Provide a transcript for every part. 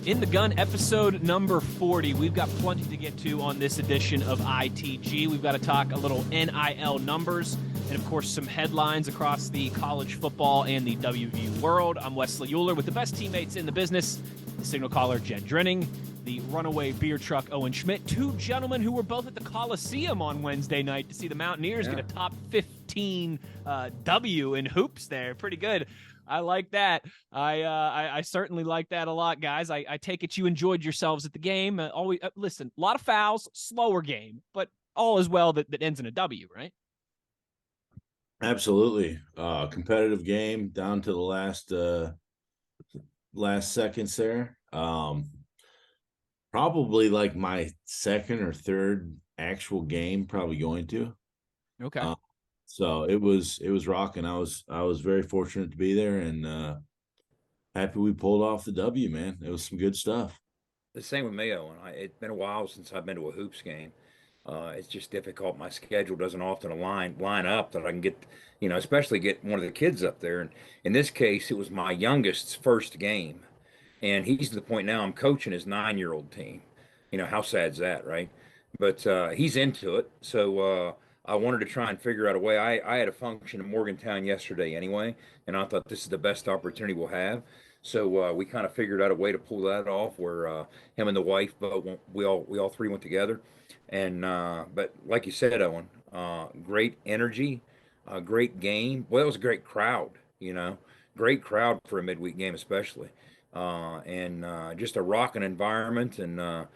In the Gun, episode number 40. We've got plenty to get to on this edition of ITG. We've got to talk a little NIL numbers and, of course, some headlines across the college football and the WVU world. I'm Wesley Uhler with the best teammates in the business, the signal caller, Drenning, the runaway beer truck, Owen Schmitt, two gentlemen who were both at the Coliseum on Wednesday night to see the Mountaineers get a top 15 W in hoops there. Pretty good. I like that. I certainly like that a lot, guys. I take it you enjoyed yourselves at the game. Listen, a lot of fouls, slower game, but all is well that ends in a W, right? Absolutely. Competitive game down to the last seconds there. Probably like my second or third actual game, probably going to. Okay. So it was rocking. I was very fortunate to be there and happy we pulled off the W, man. It was some good stuff. The same with me, Owen. It's been a while since I've been to a hoops game. It's just difficult. My schedule doesn't often line up that I can get, especially get one of the kids up there. And in this case, it was my youngest's first game, and he's to the point now I'm coaching his 9-year-old team. How sad's that, right? But he's into it, so I wanted to try and figure out a way. I had a function in Morgantown yesterday anyway, and I thought this is the best opportunity we'll have. So we kind of figured out a way to pull that off, where him and the wife, we all three went together, and but like you said, Owen, great energy, great game. Well, it was a great crowd, great crowd for a midweek game, especially, and just a rocking environment, and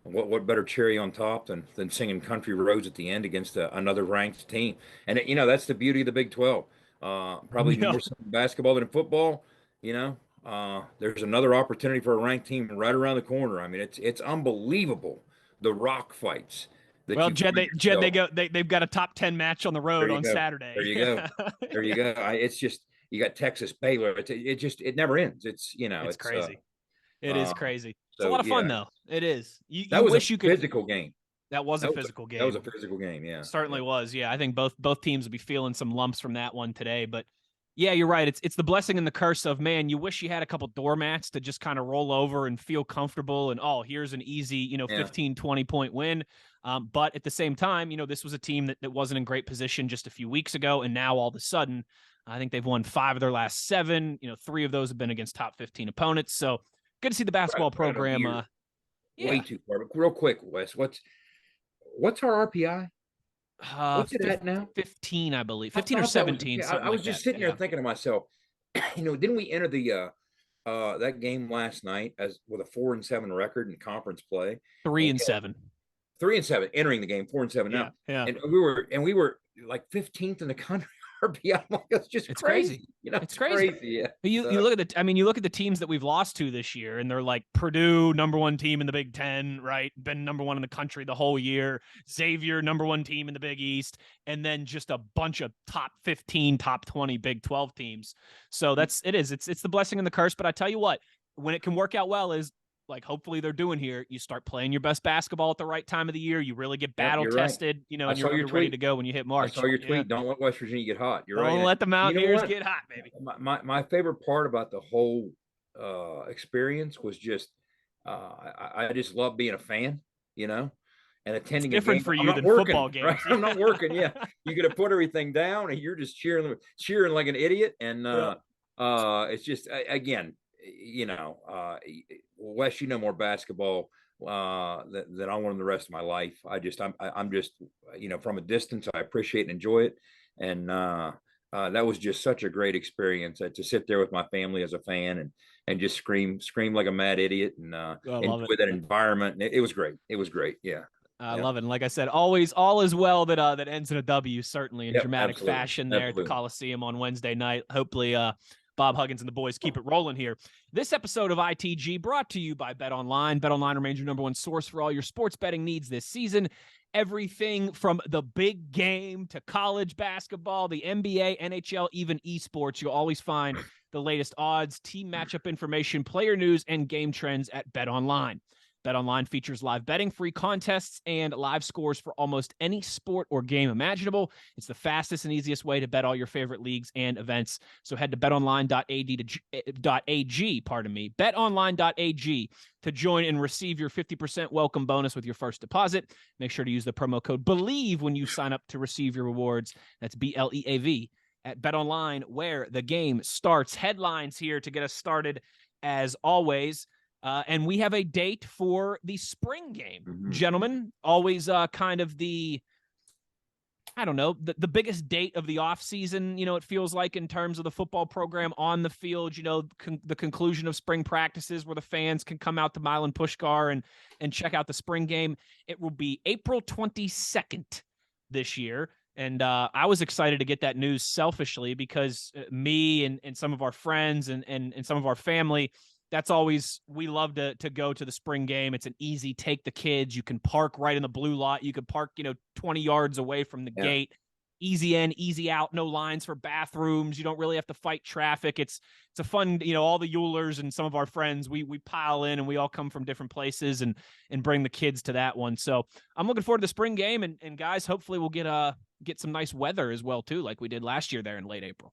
what better cherry on top than singing country roads at the end against another ranked team. And that's the beauty of the Big 12. Probably more so in basketball than in football. There's another opportunity for a ranked team right around the corner. I mean, it's unbelievable, the rock fights. Well, Jed, they've got a top 10 match on the road on Saturday. There you go. There you go. It's just, you got Texas Baylor. It never ends. It's crazy. It is crazy. It's So, a lot of fun, though. It is. That was a physical game. That was a physical game. That was a physical game, yeah. It certainly was, yeah. I think both teams will be feeling some lumps from that one today. But, yeah, you're right. It's the blessing and the curse of, man, you wish you had a couple doormats to just kind of roll over and feel comfortable and, here's an easy, 15, 20-point win. But at the same time, this was a team that wasn't in great position just a few weeks ago, and now all of a sudden, I think they've won 5 of their last 7. 3 of those have been against top 15 opponents. So, good to see the basketball program. Way too far. But real quick, Wes, what's our RPI? What's it at now? 15, I believe. 15 or 17. I was just sitting here thinking to myself, didn't we enter the that game last night with a 4-7 record in conference play? 3-7. 3-7 entering the game, 4-7 now. Yeah. And we were like 15th in the country. RPI. It's crazy. It's crazy. Yeah. You look at you look at the teams that we've lost to this year, and they're like Purdue, number 1 team in the Big 10, right? Been number 1 in the country the whole year. Xavier, number 1 team in the Big East, and then just a bunch of top 15, top 20 Big 12 teams. So it's the blessing and the curse. But I tell you what, when it can work out well is, like, hopefully they're doing here, you start playing your best basketball at the right time of the year. You really get battle tested, right. And you're ready to go when you hit March. I saw your tweet. Don't let West Virginia get hot. You're right. Don't let the Mountaineers get hot, baby. My favorite part about the whole experience was just I just love being a fan, and attending. It's different for you than football games. Right? I'm not working. Yeah, you got to put everything down, and you're just cheering like an idiot. And it's just again. Wes, more basketball than I want in the rest of my life. I'm just, from a distance, I appreciate and enjoy it. And that was just such a great experience to sit there with my family as a fan and just scream like a mad idiot and enjoy that environment. It was great. It was great. Yeah. I love it. And like I said, always all is well that ends in a W, certainly in dramatic fashion there at the Coliseum on Wednesday night. Hopefully, Bob Huggins and the boys keep it rolling here. This episode of ITG brought to you by BetOnline. BetOnline remains your number 1 source for all your sports betting needs this season. Everything from the big game to college basketball, the NBA, NHL, even esports. You'll always find the latest odds, team matchup information, player news, and game trends at BetOnline. BetOnline features live betting, free contests, and live scores for almost any sport or game imaginable. It's the fastest and easiest way to bet all your favorite leagues and events. So head to betonline.ag, betonline.ag to join and receive your 50% welcome bonus with your first deposit. Make sure to use the promo code Bleav when you sign up to receive your rewards. That's BLEAV at BetOnline, where the game starts. Headlines here to get us started, as always. And we have a date for the spring game, gentlemen. Always kind of the biggest date of the offseason, it feels like, in terms of the football program on the field, the conclusion of spring practices where the fans can come out to Milan Pushkar and check out the spring game. It will be April 22nd this year. And I was excited to get that news selfishly because me and some of our friends and some of our family, that's always, we love to go to the spring game. It's an easy take the kids. You can park right in the blue lot. You can park, 20 yards away from the gate. Easy in, easy out, no lines for bathrooms. You don't really have to fight traffic. It's a fun, all the Uhlers and some of our friends, we pile in and we all come from different places and bring the kids to that one. So I'm looking forward to the spring game, and guys, hopefully we'll get some nice weather as well too, like we did last year there in late April.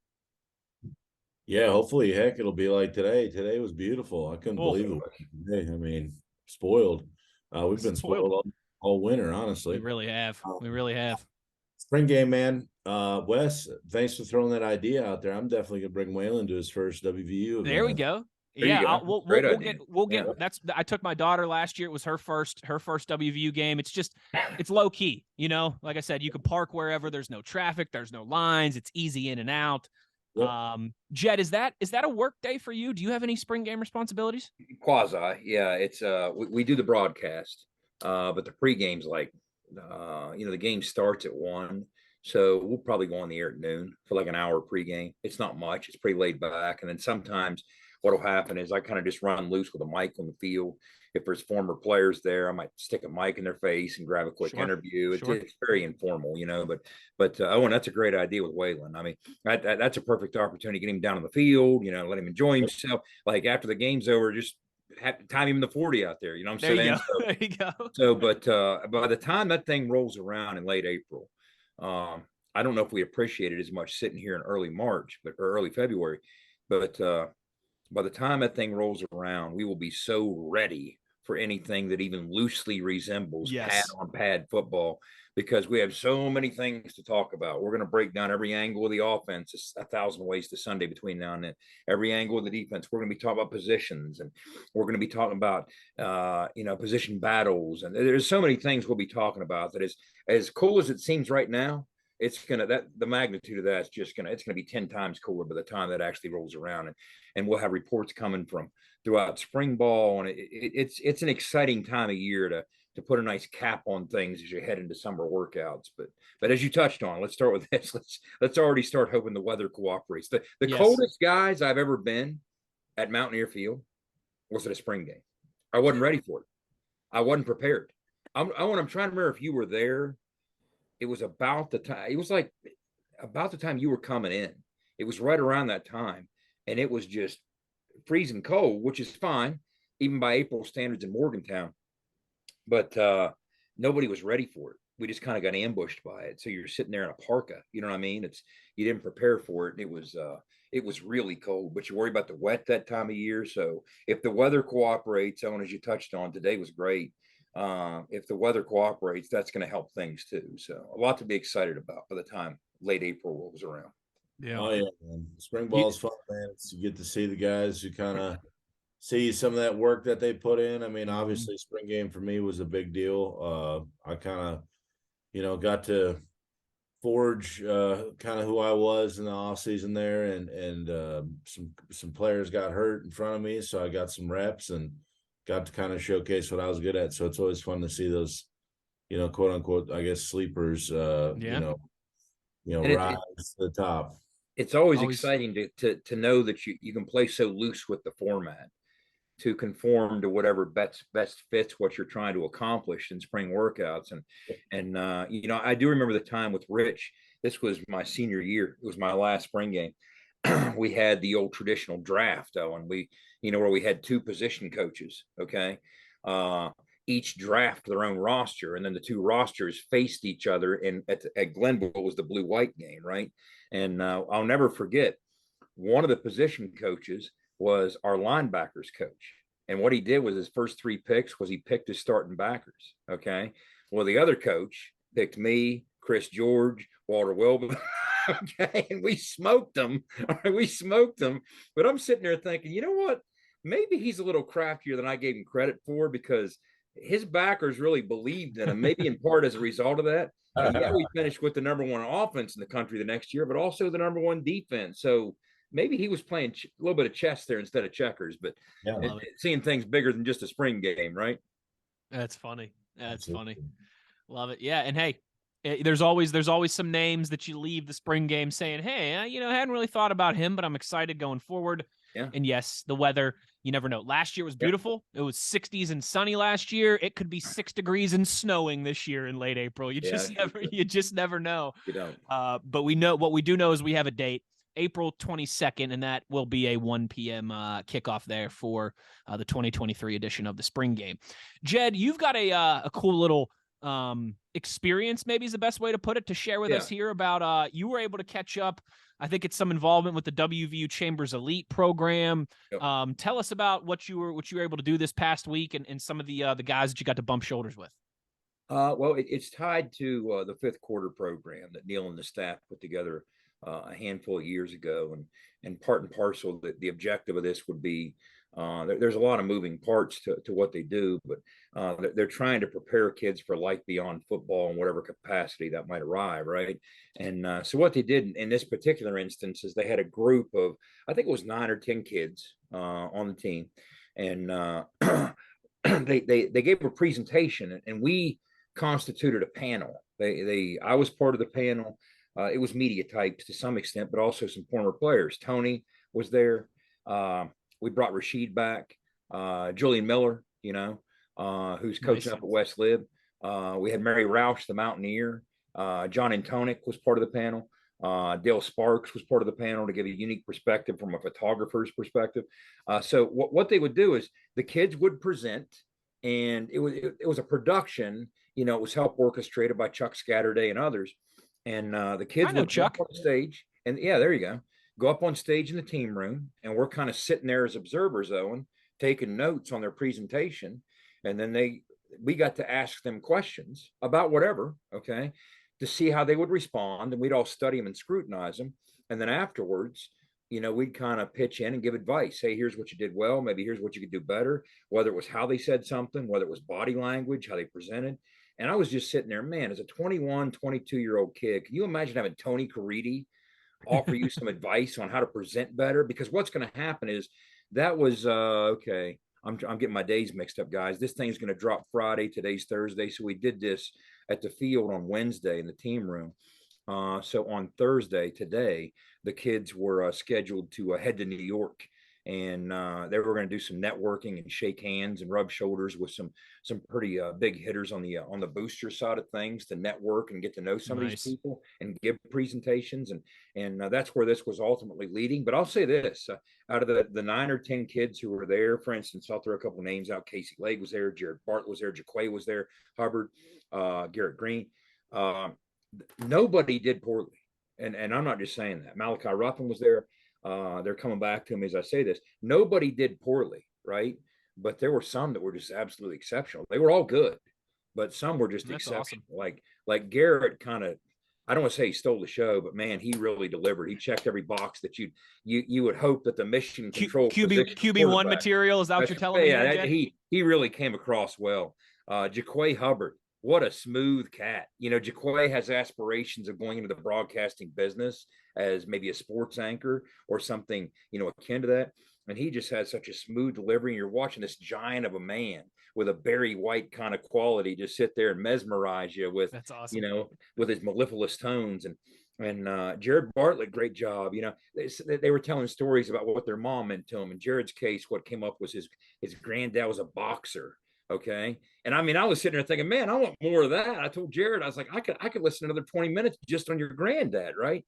Yeah, hopefully, heck, it'll be like today. Today was beautiful. I couldn't believe it. Today. I mean, spoiled. We've been spoiled all winter, honestly. We really have. Spring game, man. Wes, thanks for throwing that idea out there. I'm definitely gonna bring Waylon to his first WVU event. There we go. We'll get. I took my daughter last year. It was her first WVU game. It's low key, like I said, you can park wherever. There's no traffic. There's no lines. It's easy in and out. Yep. Jed, is that a work day for you? Do you have any spring game responsibilities? Quasi, yeah. It's we do the broadcast, but the pregame's like, the game starts at 1, so we'll probably go on the air at noon for like an hour pregame. It's not much. It's pretty laid back, and then sometimes what'll happen is I kind of just run loose with a mic on the field. If there's former players there, I might stick a mic in their face and grab a quick interview. It's very informal, but Owen, that's a great idea with Waylon. I mean, that's a perfect opportunity to get him down on the field, let him enjoy himself. Like after the game's over, just time him in the 40 out there. You know what I'm saying? There you go. So, but by the time that thing rolls around in late April, I don't know if we appreciate it as much sitting here in early March, or early February, but by the time that thing rolls around, we will be so ready for anything that even loosely resembles pad football, because we have so many things to talk about. We're going to break down every angle of the offense. It's 1,000 ways to Sunday between now and then. Every angle of the defense. We're going to be talking about positions, and we're going to be talking about, position battles. And there's so many things we'll be talking about that is as cool as it seems right now. The magnitude of that's it's going to be 10 times cooler by the time that actually rolls around, and we'll have reports coming from throughout spring ball, and it's an exciting time of year to put a nice cap on things as you head into summer workouts. But as you touched on, let's start with this. Let's already start hoping the weather cooperates. The coldest guys I've ever been at Mountaineer Field was at a spring game. I wasn't ready for it. I wasn't prepared. I'm trying to remember if you were there. It was about the time. It was like about the time you were coming in. It was right around that time, and it was just freezing cold, which is fine, even by April standards in Morgantown. But nobody was ready for it. We just kind of got ambushed by it. So you're sitting there in a parka. You know what I mean? You didn't prepare for it. And it was really cold. But you worry about the wet that time of year. So if the weather cooperates, Owen, as you touched on, today was great. If the weather cooperates, that's going to help things too. So a lot to be excited about by the time late April rolls around. Yeah. Oh yeah, man. Spring ball is fun, man. You get to see the guys who kind of see some of that work that they put in. I mean, obviously spring game for me was a big deal. I kind of, got to forge kind of who I was in the off season there, and some players got hurt in front of me. So I got some reps and got to kind of showcase what I was good at. So it's always fun to see those, quote unquote, I guess, sleepers, rise to the top. It's always exciting to know that you can play so loose with the format to conform to whatever best fits what you're trying to accomplish in spring workouts. And I do remember the time with Rich. This was my senior year. It was my last spring game. We had the old traditional draft, though, and where we had 2 position coaches. Okay. each draft their own roster, and then the two rosters faced each other. And at Glenville was the blue-white game, right? And I'll never forget, one of the position coaches was our linebackers coach. And what he did was his first 3 picks was he picked his starting backers. Okay. Well, the other coach picked me, Chris George, Walter Wilbur. Okay. And we smoked them. We smoked them. But I'm sitting there thinking, you know what? Maybe he's a little craftier than I gave him credit for, because his backers really believed in him, maybe in part as a result of that. And yeah, we finished with the #1 offense in the country the next year, but also the #1 defense. So maybe he was playing a little bit of chess there instead of checkers, but seeing things bigger than just a spring game, right? That's funny. That's funny. Love it. Yeah. And hey, there's always some names that you leave the spring game saying, hey, I hadn't really thought about him, but I'm excited going forward. Yeah. And yes, the weather, you never know. Last year was beautiful. Yep. It was 60s and sunny last year. It could be 6 degrees and snowing this year in late April. You just never know. You don't. But what we do know is we have a date, April 22nd, and that will be a 1 p.m. Kickoff there for the 2023 edition of the spring game. Jed, you've got a cool little experience, maybe is the best way to put it, to share with us here about you were able to catch up. I think it's some involvement with the WVU Chambers Elite program. Yep. Tell us about what you were able to do this past week, and some of the guys that you got to bump shoulders with. Well, it's tied to the 5th quarter program that Neil and the staff put together a handful of years ago, and part and parcel that the objective of this would be, there's a lot of moving parts to what they do, but they're trying to prepare kids for life beyond football in whatever capacity that might arrive, right? And so what they did in this particular instance is they had a group of, I think it was 9 or 10 kids on the team, and they gave a presentation, and we constituted a panel. I was part of the panel. It was media types to some extent, but also some former players. Tony was there. We brought Rashid back, Julian Miller, who's coaching up at West Lib. We had Mary Roush, the Mountaineer. John Antonic was part of the panel. Dale Sparks was part of the panel to give a unique perspective from a photographer's perspective. So what they would do is the kids would present, and it was a production. It was help orchestrated by Chuck Scatterday and others. And the kids would go up on stage, and there you go up on stage in the team room, and we're kind of sitting there as observers, Owen, taking notes on their presentation. And then we got to ask them questions about whatever, okay, to see how they would respond, and we'd all study them and scrutinize them. And then afterwards, we'd kind of pitch in and give advice. Hey, here's what you did well. Maybe here's what you could do better, whether it was how they said something, whether it was body language, how they presented. And I was just sitting there, man, as a 21, 22-year-old kid, can you imagine having Tony Caridi offer you some advice on how to present better? Because what's going to happen is that was, okay, I'm getting my days mixed up, guys. This thing's going to drop Friday. Today's Thursday. So we did this at the field on Wednesday in the team room. So on Thursday, today, the kids were scheduled to head to New York. And they were going to do some networking and shake hands and rub shoulders with some pretty big hitters on the booster side of things, to network and get to know some of these people and give presentations. And that's where this was ultimately leading. But I'll say this, out of the 9 or 10 kids who were there, for instance, I'll throw a couple names out. Casey Legg was there. Jared Bartlett was there. Jaquay was there. Hubbard, Garrett Green. Nobody did poorly. And I'm not just saying that. Malachi Ruffin was there. They're coming back to me as I say this. Nobody did poorly, right? But there were some that were just absolutely exceptional. They were all good, but some were just exceptional. Awesome. Like Garrett kind of, I don't want to say he stole the show, but man, he really delivered. He checked every box that you would hope that the mission control QB1 material. Is that what you're telling me? Yeah, he really came across well. Jaquay Hubbard, what a smooth cat. Jaquay has aspirations of going into the broadcasting business as maybe a sports anchor or something, akin to that. And he just has such a smooth delivery. And you're watching this giant of a man with a Barry White kind of quality just sit there and mesmerize you with, that's awesome. With his mellifluous tones. And Jared Bartlett, great job. They were telling stories about what their mom meant to him. In Jared's case, what came up was his granddad was a boxer. Okay. And I mean, I was sitting there thinking, man, I want more of that. I told Jared, I was like, I could listen another 20 minutes just on your granddad. Right.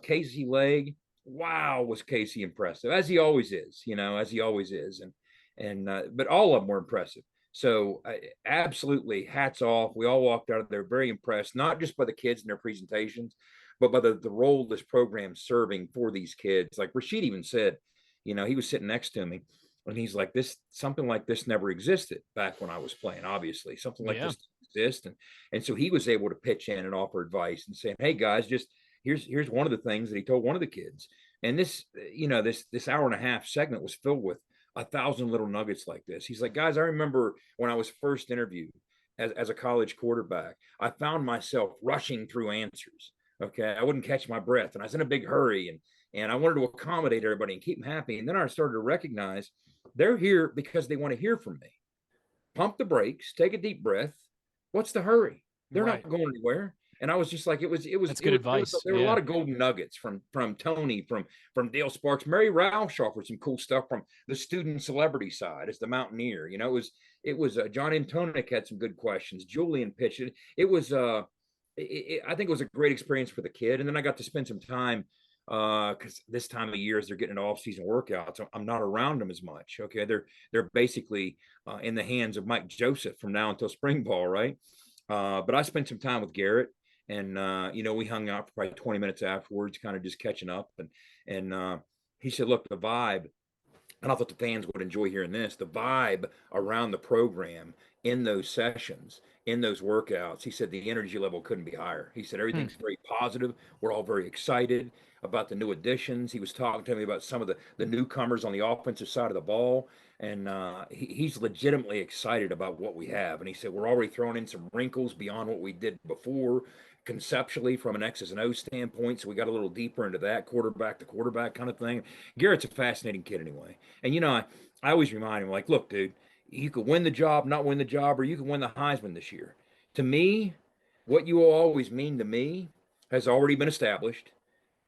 Casey Legg. Wow. Was Casey impressive, as he always is, but all of them were impressive. So absolutely, hats off. We all walked out of there very impressed, not just by the kids and their presentations, but by the role this program's serving for these kids. Like Rashid even said, he was sitting next to me, and he's like, "This something like this never existed back when I was playing. Obviously, something like Yeah. this exists." And so he was able to pitch in and offer advice and saying, "Hey guys, just here's one of the things that he told one of the kids." And this hour and a half segment was filled with 1,000 little nuggets like this. He's like, guys, I remember when I was first interviewed as a college quarterback, I found myself rushing through answers. Okay. I wouldn't catch my breath and I was in a big hurry and I wanted to accommodate everybody and keep them happy. And then I started to recognize they're here because they want to hear from me. Pump the brakes, take a deep breath. What's the hurry? They're Right. not going anywhere. And I was just like, That's good advice. There were a Yeah. lot of golden nuggets from Tony, from Dale Sparks. Mary Roush offered some cool stuff from the student celebrity side as the Mountaineer. It was John Antonik had some good questions. Julian pitched it. I think it was a great experience for the kid. And then I got to spend some time because this time of year as they're getting an off-season workout, so I'm not around them as much. Okay, they're basically in the hands of Mike Joseph from now until spring ball, right? But I spent some time with Garrett, and we hung out for probably 20 minutes afterwards, kind of just catching up. And he said, "Look, the vibe." And I thought the fans would enjoy hearing this. The vibe around the program in those sessions, in those workouts, he said the energy level couldn't be higher. He said everything's very positive. We're all very excited about the new additions. He was talking to me about some of the newcomers on the offensive side of the ball. And he's legitimately excited about what we have. And he said, we're already throwing in some wrinkles beyond what we did before conceptually from an X's and O standpoint. So we got a little deeper into that quarterback to quarterback kind of thing. Garrett's a fascinating kid anyway. And, I always remind him, like, look, dude, you could win the job, not win the job, or you can win the Heisman this year. To me, what you will always mean to me has already been established.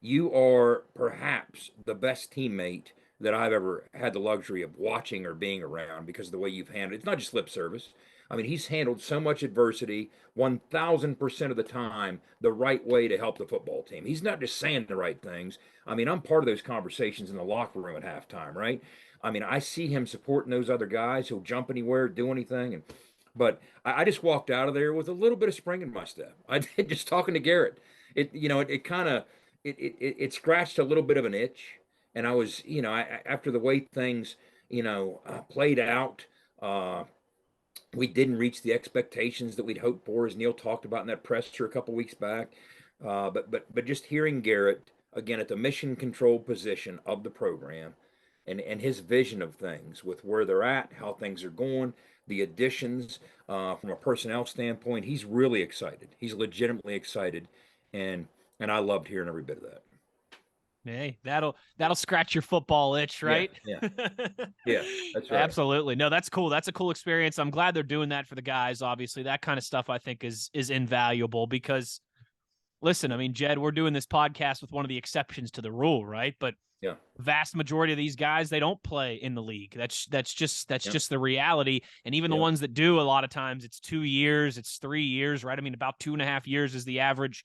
You are perhaps the best teammate that I've ever had the luxury of watching or being around because of the way you've handled it. It's not just lip service. I mean, he's handled so much adversity 1,000% of the time the right way to help the football team. He's not just saying the right things. I mean, I'm part of those conversations in the locker room at halftime, right? I mean, I see him supporting those other guys. He'll jump anywhere, do anything. But I just walked out of there with a little bit of spring in my step. I did just talking to Garrett. It kind of it scratched a little bit of an itch, and I was after the way things played out, we didn't reach the expectations that we'd hoped for, as Neil talked about in that presser a couple weeks back. But just hearing Garrett again at the mission control position of the program, and his vision of things with where they're at, how things are going, the additions from a personnel standpoint, he's really excited. He's legitimately excited, and I loved hearing every bit of that. Hey, that'll scratch your football itch, right? Yeah. Yeah, that's right. Absolutely. No, that's cool. That's a cool experience. I'm glad they're doing that for the guys. Obviously, that kind of stuff I think is invaluable because, listen, I mean, Jed, we're doing this podcast with one of the exceptions to the rule, right? But yeah, vast majority of these guys, they don't play in the league. That's just the reality. And even the ones that do, a lot of times it's 2 years, it's 3 years, right? I mean, about 2.5 years is the average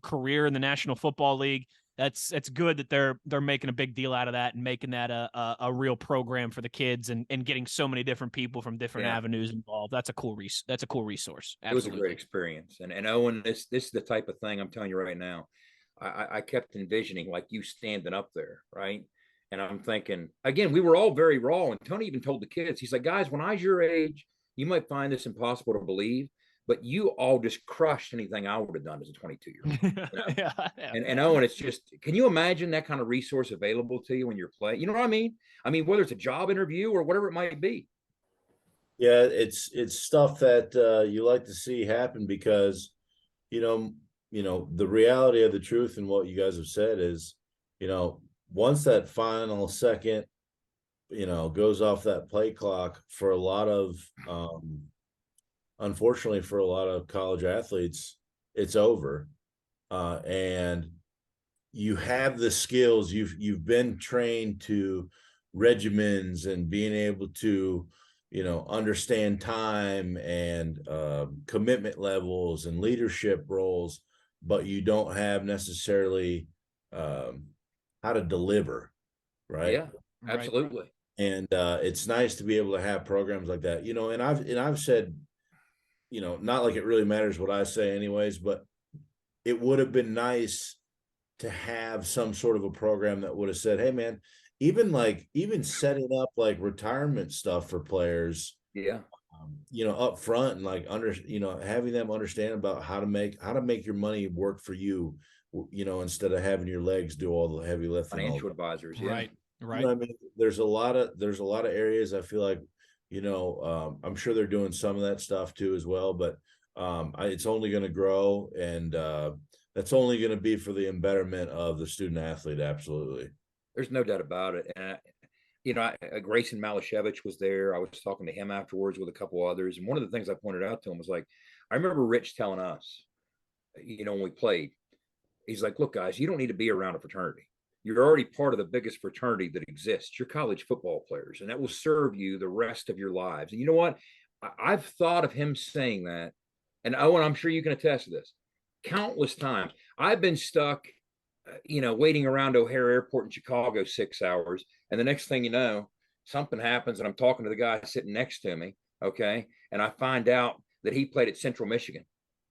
career in the National Football League. That's good that they're making a big deal out of that and making that a real program for the kids and getting so many different people from different avenues involved. That's a cool resource. Absolutely. It was a great experience. And Owen, this is the type of thing I'm telling you right now. I kept envisioning like you standing up there, right? And I'm thinking, again, we were all very raw. And Tony even told the kids, he's like, guys, when I was your age, you might find this impossible to believe, but you all just crushed anything I would have done as a 22-year-old. And Owen, it's just, can you imagine that kind of resource available to you when you're playing? You know what I mean? I mean, whether it's a job interview or whatever it might be. Yeah, it's stuff that you like to see happen because, the reality of the truth and what you guys have said is, once that final second, goes off that play clock for a lot of, unfortunately for a lot of college athletes, it's over. And you have the skills, you've been trained to regimens and being able to, understand time and commitment levels and leadership roles, but you don't have necessarily how to deliver, right? Yeah, absolutely. And it's nice to be able to have programs like that, and I've said, not like it really matters what I say anyways, but it would have been nice to have some sort of a program that would have said, hey man, even setting up like retirement stuff for players, Yeah. up front, and like having them understand about how to make your money work for you, instead of having your legs do all the heavy lifting. Financial advisors. Yeah. Right. I mean, there's a lot of areas I feel like, I'm sure they're doing some of that stuff too as well, but it's only going to grow, and that's only going to be for the betterment of the student athlete. Absolutely. There's no doubt about it. And Grayson Malashevich was there. I was talking to him afterwards with a couple others. And one of the things I pointed out to him was like, I remember Rich telling us, when we played, he's like, look, guys, you don't need to be around a fraternity. You're already part of the biggest fraternity that exists. You're college football players, and that will serve you the rest of your lives. And you know what? I've thought of him saying that. And Owen, I'm sure you can attest to this. Countless times. I've been stuck, waiting around O'Hare Airport in Chicago 6 hours. And the next thing you know, something happens, and I'm talking to the guy sitting next to me. Okay. And I find out that he played at Central Michigan.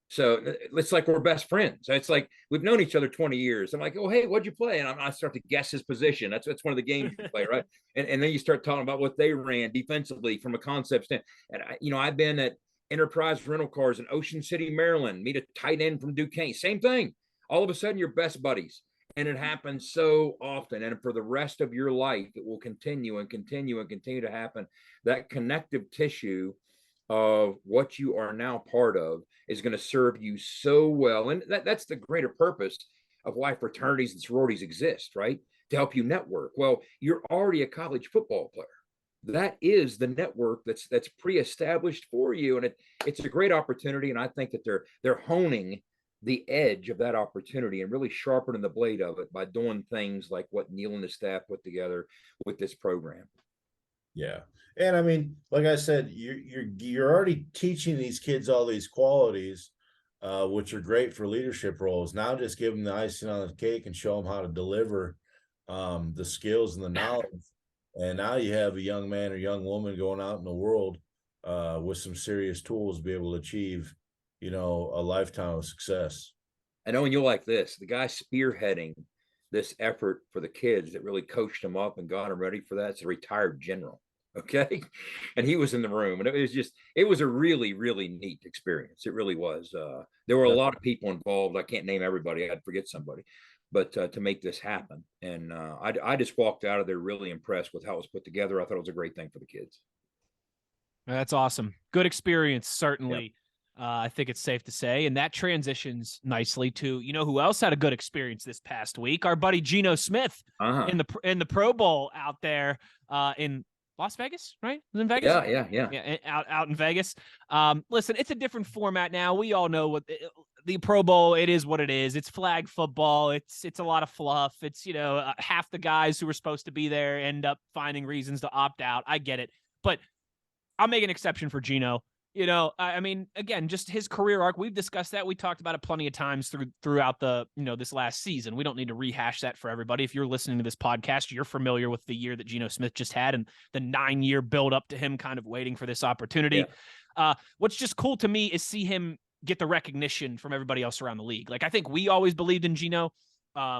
So it's like we're best friends. It's like we've known each other 20 years. I'm like, oh, hey, what'd you play? And I start to guess his position. That's one of the games you play, right? And then you start talking about what they ran defensively from a concept stand. And I've been at Enterprise Rental Cars in Ocean City, Maryland, meet a tight end from Duquesne. Same thing. All of a sudden, you're best buddies. And it happens so often. And for the rest of your life, it will continue and continue and continue to happen. That connective tissue of what you are now part of is going to serve you so well. And that's the greater purpose of why fraternities and sororities exist, right? To help you network. Well, you're already a college football player. That is the network that's pre-established for you. And it's a great opportunity. And I think that they're honing the edge of that opportunity and really sharpening the blade of it by doing things like what Neil and his staff put together with this program. Yeah. And I mean, like I said, you're already teaching these kids all these qualities, which are great for leadership roles. Now just give them the icing on the cake and show them how to deliver the skills and the knowledge. And now you have a young man or young woman going out in the world with some serious tools to be able to achieve, a lifetime of success. I know, and you'll like this. The guy spearheading this effort for the kids that really coached them up and got them ready for that. It's a retired general. Okay. And he was in the room, and it was a really, really neat experience. It really was. There were a lot of people involved. I can't name everybody. I'd forget somebody, but to make this happen. And I just walked out of there really impressed with how it was put together. I thought it was a great thing for the kids. That's awesome. Good experience, certainly. Yep. I think it's safe to say, and that transitions nicely to, who else had a good experience this past week? Our buddy Geno Smith in the Pro Bowl out there in Las Vegas, right? In Vegas? Yeah. Out in Vegas. Listen, it's a different format now. We all know what the Pro Bowl, it is what it is. It's flag football. It's a lot of fluff. It's, half the guys who were supposed to be there end up finding reasons to opt out. I get it. But I'll make an exception for Geno. I mean, again, just his career arc. We've discussed that. We talked about it plenty of times throughout the, this last season. We don't need to rehash that for everybody. If you're listening to this podcast, you're familiar with the year that Geno Smith just had and the 9-year build up to him kind of waiting for this opportunity. Yeah. What's just cool to me is see him get the recognition from everybody else around the league. Like, I think we always believed in Geno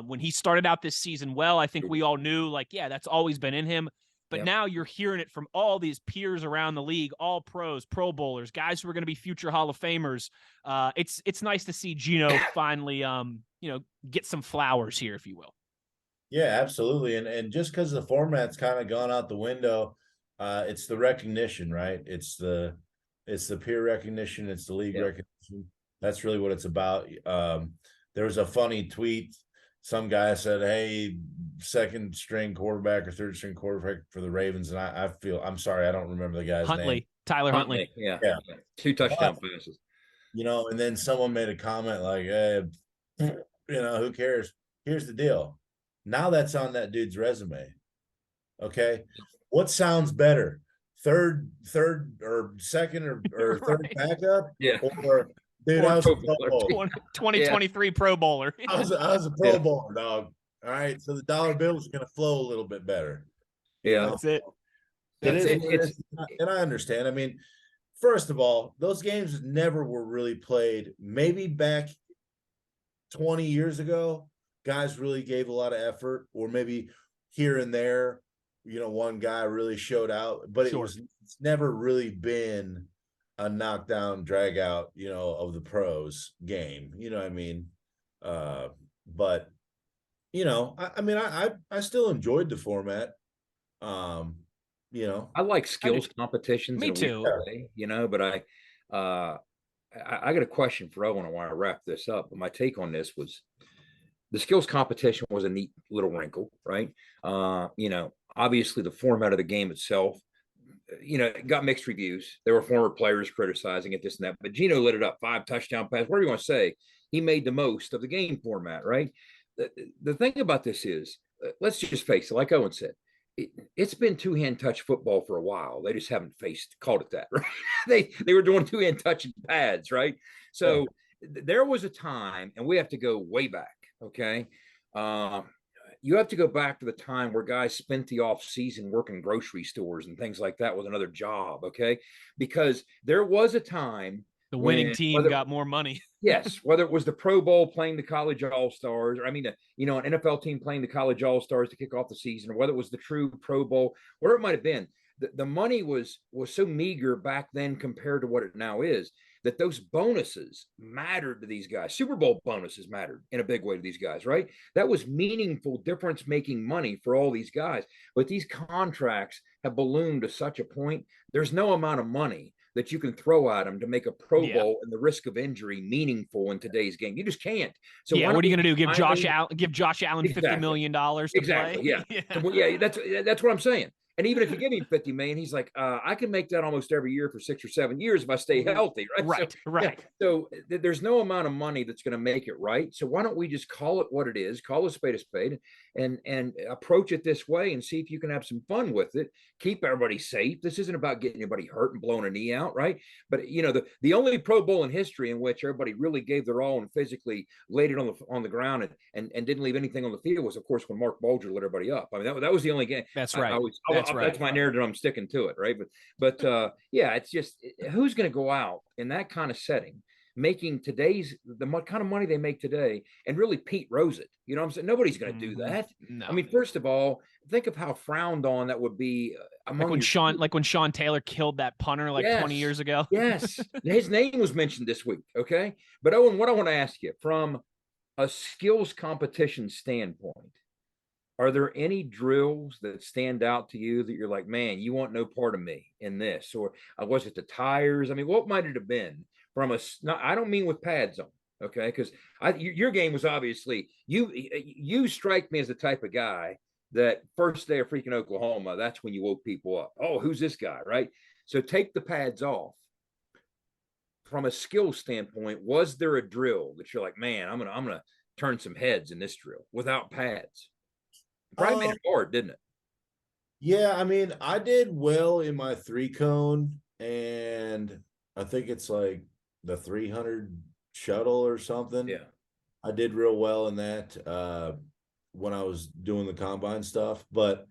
when he started out this season. Well, I think we all knew, like, yeah, that's always been in him. But now you're hearing it from all these peers around the league, all pros, Pro Bowlers, guys who are going to be future Hall of Famers. It's nice to see Geno finally, get some flowers here, if you will. Yeah, absolutely. And just because the format's kind of gone out the window, it's the recognition, right? It's the peer recognition. It's the league recognition. That's really what it's about. There was a funny tweet. Some guy said, hey, second string quarterback or third string quarterback for the Ravens. And I'm sorry, I don't remember the guy's name. Tyler Huntley. Yeah. 2 touchdown passes. And then someone made a comment like, hey, who cares? Here's the deal. Now that's on that dude's resume. Okay. What sounds better? Third or second or third backup? Yeah. Or dude, I was a Pro Bowler. 2023 Pro Bowler. I was a Pro Bowler, dog. All right. So the dollar bill is going to flow a little bit better. Yeah. That's it. It is, It's and I understand. I mean, first of all, those games never were really played. Maybe back 20 years ago, guys really gave a lot of effort, or maybe here and there, one guy really showed out, but Sure. it's never really been a knockdown drag out, of the pros game. You know what I mean? But I mean, I still enjoyed the format. Um, I like skills competitions Me in a weird too. way, but I got a question for Owen. I want to wrap this up. But my take on this was the skills competition was a neat little wrinkle, right? Obviously the format of the game itself, it got mixed reviews. There were former players criticizing it, this and that, but Geno lit it up, 5 touchdown passes, whatever you want to say. He made the most of the game format, right? The thing about this is, let's just face it, like Owen said, it's been two-hand touch football for a while. They just haven't called it that, right? they were doing two-hand touch pads, right? So there was a time, and we have to go way back, okay? You have to go back to the time where guys spent the off season working grocery stores and things like that with another job, okay? Because there was a time the winning team got more money. Yes, whether it was the Pro Bowl playing the college All-Stars, or an NFL team playing the college All-Stars to kick off the season, or whether it was the true Pro Bowl, whatever it might have been, the money was so meager back then compared to what it now is, that those bonuses mattered to these guys. Super Bowl bonuses mattered in a big way to these guys, right? That was meaningful, difference-making money for all these guys. But these contracts have ballooned to such a point, there's no amount of money that you can throw at them to make a Pro Bowl and the risk of injury meaningful in today's game. You just can't. So what are you going to do? Give Josh Allen exactly. $50 million to exactly, play? Yeah. So, that's what I'm saying. And even if you give him 50 million, he's like, I can make that almost every year for 6 or 7 years if I stay healthy, right? Right. So there's no amount of money that's going to make it right. So why don't we just call it what it is, call a spade, and approach it this way and see if you can have some fun with it. Keep everybody safe. This isn't about getting anybody hurt and blowing a knee out, right? But the only Pro Bowl in history in which everybody really gave their all and physically laid it on the ground and didn't leave anything on the field was, of course, when Mark Bulger lit everybody up. I mean, that was the only game. That's right. That's my narrative. I'm sticking to it, right? But it's just, who's going to go out in that kind of setting, making the kind of money they make today, and really Pete Rose it? You know what I'm saying? Nobody's going to do that. No. I mean, first of all, think of how frowned on that would be. Like when Sean Taylor killed that punter 20 years ago. Yes, his name was mentioned this week. Okay, but Owen, what I want to ask you from a skills competition standpoint, are there any drills that stand out to you that you're like, man, you want no part of me in this? Or was it the tires? I mean, what might it have been from I don't mean with pads on, okay? Because your game was obviously, you strike me as the type of guy that first day of freaking Oklahoma, that's when you woke people up. Oh, who's this guy, right? So take the pads off. From a skill standpoint, was there a drill that you're like, man, I'm gonna turn some heads in this drill without pads? Probably made it hard, didn't it? Yeah, I mean, I did well in my 3-cone, and I think it's like the 300 shuttle or something. Yeah, I did real well in that when I was doing the combine stuff. But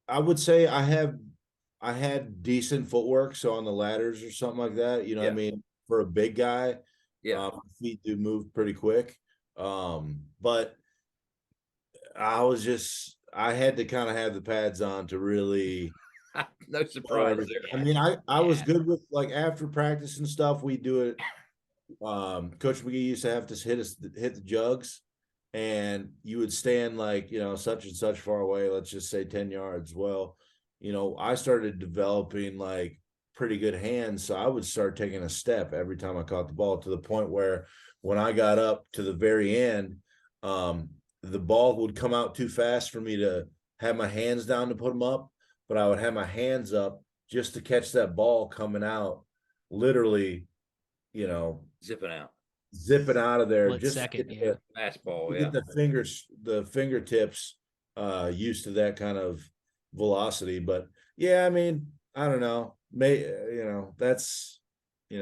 I would say I had decent footwork, so on the ladders or something like that. You know what I mean? For a big guy, my feet do move pretty quick. But I had to kind of have the pads on to really. No surprise there. I mean, I was good with, like, after practice and stuff, we do it. Coach McGee used to have to hit the jugs, and you would stand like, such and such far away, let's just say 10 yards. Well, I started developing like pretty good hands, so I would start taking a step every time I caught the ball, to the point where when I got up to the very end, the ball would come out too fast for me to have my hands down to put them up, but I would have my hands up just to catch that ball coming out, literally, zipping out of there. Split just second, fastball, get the fingertips used to that kind of velocity. But yeah, I mean, I don't know, that's He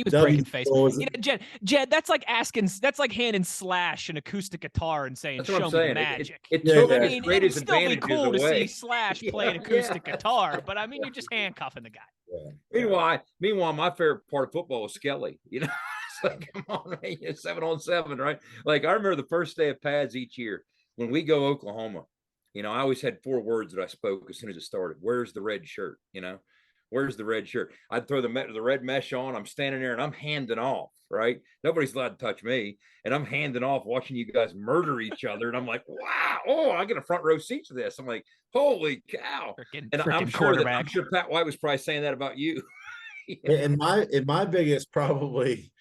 was W breaking face. Jed, that's like handing Slash an acoustic guitar and saying, That's what "Show I'm me the saying. magic." It took I his mean, it'd greatest still be advantages cool to see away. Slash play an acoustic guitar, but I mean, you're just handcuffing the guy. Meanwhile, my favorite part of football was Skelly. It's like, come on, man, 7-on-7, right? Like, I remember the first day of pads each year when we go Oklahoma. I always had 4 words that I spoke as soon as it started. Where's the red shirt? Where's the red shirt? I'd throw the red mesh on. I'm standing there and I'm handing off, right? Nobody's allowed to touch me. And I'm handing off, watching you guys murder each other. And I'm like, wow, I get a front row seat to this. I'm like, holy cow. And I'm sure Pat White was probably saying that about you. And my biggest probably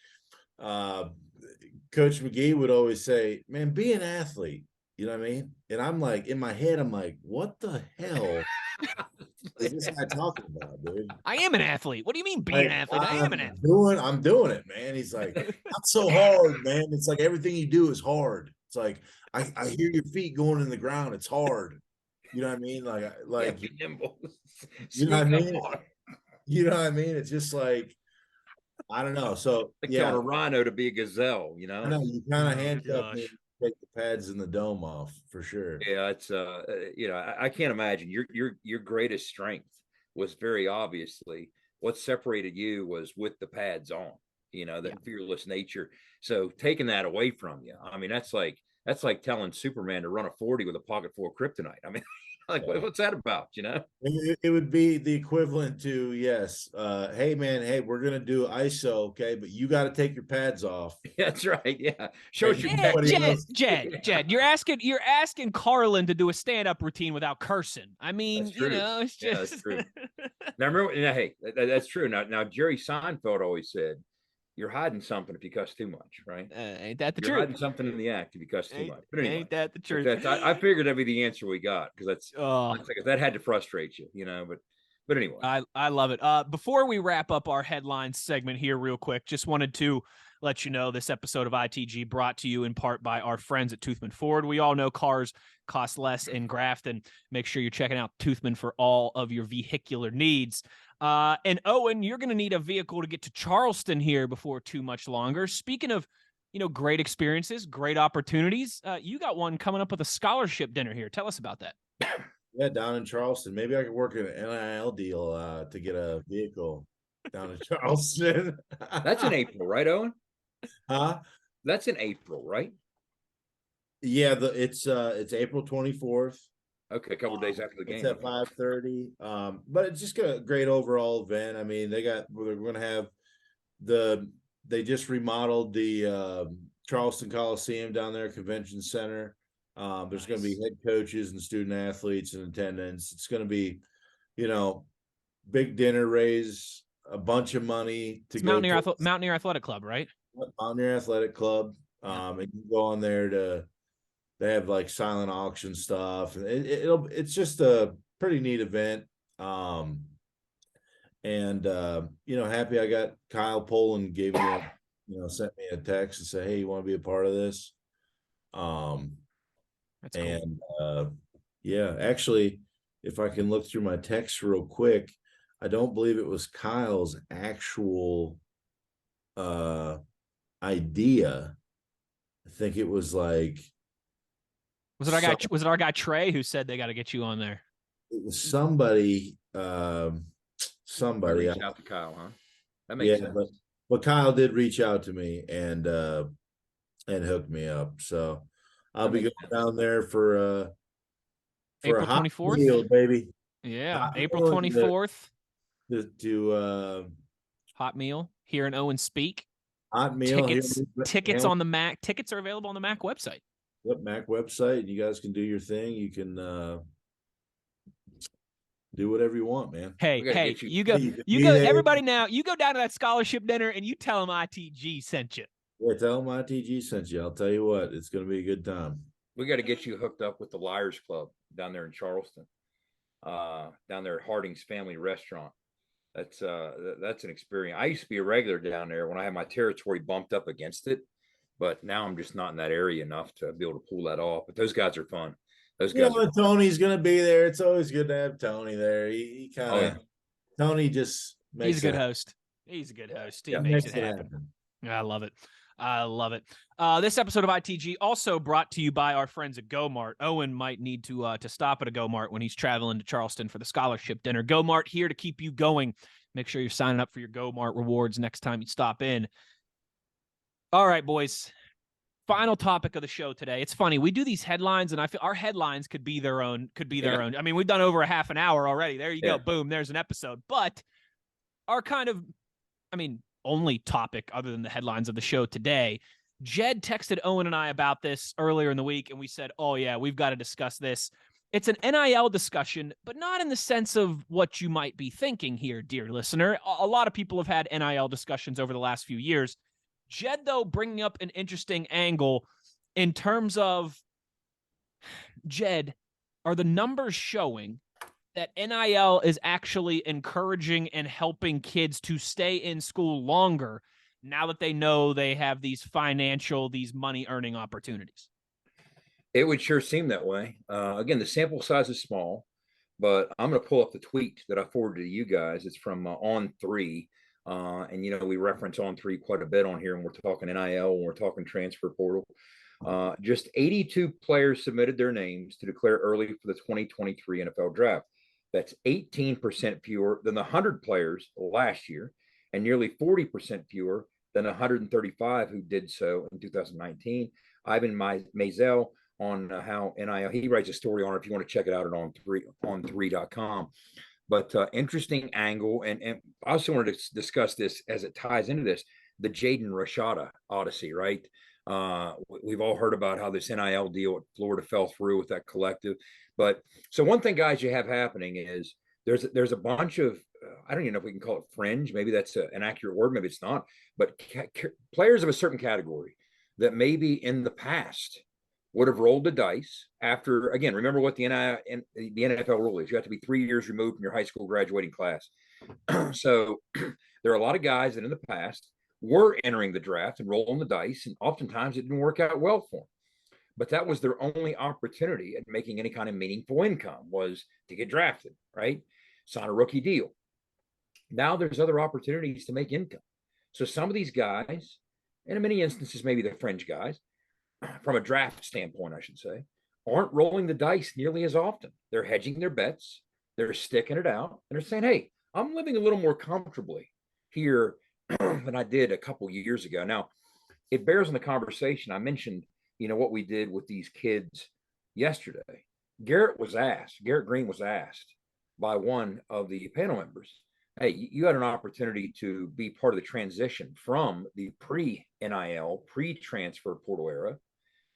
Coach McGee would always say, man, be an athlete. You know what I mean? And I'm like, in my head, I'm like, what the hell is this guy talking about, dude? I am an athlete. What do you mean be an athlete? I am an athlete. I'm doing it, man. He's like, not so hard, man. It's like everything you do is hard. It's like, I hear your feet going in the ground. It's hard. You know what I mean? Like be nimble. You know what I mean? You know what I mean? It's just like, I don't know. So telling a rhino to be a gazelle, I know you kind of handcuff me, take the pads and the dome off for sure. Yeah, it's I can't imagine your greatest strength was very obviously what separated you was with the pads on, that fearless nature. So taking that away from you, I mean, that's like telling Superman to run a 40 with a pocket full of kryptonite. I mean, what's that about? It would be the equivalent to, yes, hey man, hey, we're gonna do ISO, okay, but you got to take your pads off. That's right. Yeah, show us your Jed, you're asking Carlin to do a stand-up routine without cursing. I mean, it's just that's true. Now remember, hey, that's true. Now Jerry Seinfeld always said, you're hiding something if you cuss too much, right? Ain't that the You're truth? hiding something in the act if you cuss too much. But anyway, ain't that the truth? I figured that'd be the answer we got, because that had to frustrate you, But anyway, I love it. Before we wrap up our headlines segment here, real quick, just wanted to let you know this episode of ITG brought to you in part by our friends at Toothman Ford. We all know cars cost less in Grafton. Make sure you're checking out Toothman for all of your vehicular needs. And Owen, you're going to need a vehicle to get to Charleston here before too much longer. Speaking of, great experiences, great opportunities, you got one coming up with a scholarship dinner here. Tell us about that. Yeah, down in Charleston. Maybe I could work an NIL deal to get a vehicle down in Charleston. That's in April, right, Owen? Huh? That's in April, right? Yeah, it's April 24th. Okay, a couple of days after the game. It's at 5:30. But it's just a great overall event. I mean, we're going to have they just remodeled the Charleston Coliseum down there, Convention Center. There's going to be head coaches and student athletes in attendance. It's going to be, big dinner, raise a bunch of money to go. Mountaineer Athletic Club, right? Mountaineer Athletic Club. And you can go on there they have like silent auction stuff. It's just a pretty neat event. Happy I got Kyle Poland gave me sent me a text and said, hey, you want to be a part of this? That's cool. Actually, if I can look through my text real quick, I don't Bleav it was Kyle's actual idea. I think it was like, was it our guy Trey who said they got to get you on there? It was somebody. Reached out to Kyle, huh? That makes sense. But Kyle did reach out to me and hooked me up. So I'll be going down there for April 24th, meal, baby. Yeah, April 24th. To hot meal here in Owen Speak. Hot meal. Tickets on the Mac. Tickets are available on the Mac website. Yep, Mac website. You guys can do your thing. You can do whatever you want, man. Hey, you go. Everybody now, you go down to that scholarship dinner and you tell them ITG sent you. Yeah, tell them ITG sent you. I'll tell you what, it's going to be a good time. We got to get you hooked up with the Liars Club down there in Charleston, down there at Harding's Family Restaurant. That's an experience. I used to be a regular down there when I had my territory bumped up against it, but now I'm just not in that area enough to be able to pull that off. But those guys are fun. Those guys. Tony's going to be there. It's always good to have Tony there. He kind of Tony just makes he's a good host. He's a good host. He Yeah, makes Makes it happen. I love it. I love it. This episode of ITG also brought to you by our friends at GoMart. Owen might need to stop at a GoMart when he's traveling to Charleston for the scholarship dinner. GoMart here to keep you going. Make sure you're signing up for your GoMart rewards next time you stop in. All right, boys. Final topic of the show today. It's funny. We do these headlines, and I feel our headlines could be their own. I mean, we've done over a half an hour already. There you go. Boom. There's an episode. But our only topic other than the headlines of the show today, Jed texted Owen and I about this earlier in the week, and we said, oh, yeah, we've got to discuss this. It's an NIL discussion, but not in the sense of what you might be thinking here, dear listener. A lot of people have had NIL discussions over the last few years. Jed, though, bringing up an interesting angle in terms of, Jed, are the numbers showing that NIL is actually encouraging and helping kids to stay in school longer now that they know they have these money earning opportunities? It would sure seem that way. Again, the sample size is small, but I'm going to pull up the tweet that I forwarded to you guys. It's from On3. And, we reference On3 quite a bit on here, and we're talking NIL, and we're talking transfer portal. Just 82 players submitted their names to declare early for the 2023 NFL draft. That's 18% fewer than the 100 players last year, and nearly 40% fewer than 135 who did so in 2019. Ivan Mazel on how NIL, he writes a story on it if you want to check it out at on3.com. But interesting angle, and I also wanted to discuss this as it ties into this, the Jaden Rashada Odyssey, right? We've all heard about how this NIL deal at Florida fell through with that collective. But so one thing, guys, you have happening is there's a bunch of, I don't even know if we can call it fringe. Maybe that's an accurate word. Maybe it's not. But players of a certain category that maybe in the past would have rolled the dice after, again, remember what the NFL rule is. You have to be 3 years removed from your high school graduating class. So there are a lot of guys that in the past were entering the draft and rolling the dice, and oftentimes it didn't work out well for them. But that was their only opportunity at making any kind of meaningful income, was to get drafted, right? Sign a rookie deal. Now there's other opportunities to make income. So some of these guys, and in many instances, maybe the fringe guys, from a draft standpoint, I should say, aren't rolling the dice nearly as often. They're hedging their bets. They're sticking it out. And they're saying, hey, I'm living a little more comfortably here than I did a couple years ago. Now, it bears on the conversation. I mentioned, what we did with these kids yesterday. Garrett Green was asked by one of the panel members, hey, you had an opportunity to be part of the transition from the pre-NIL, pre-transfer portal era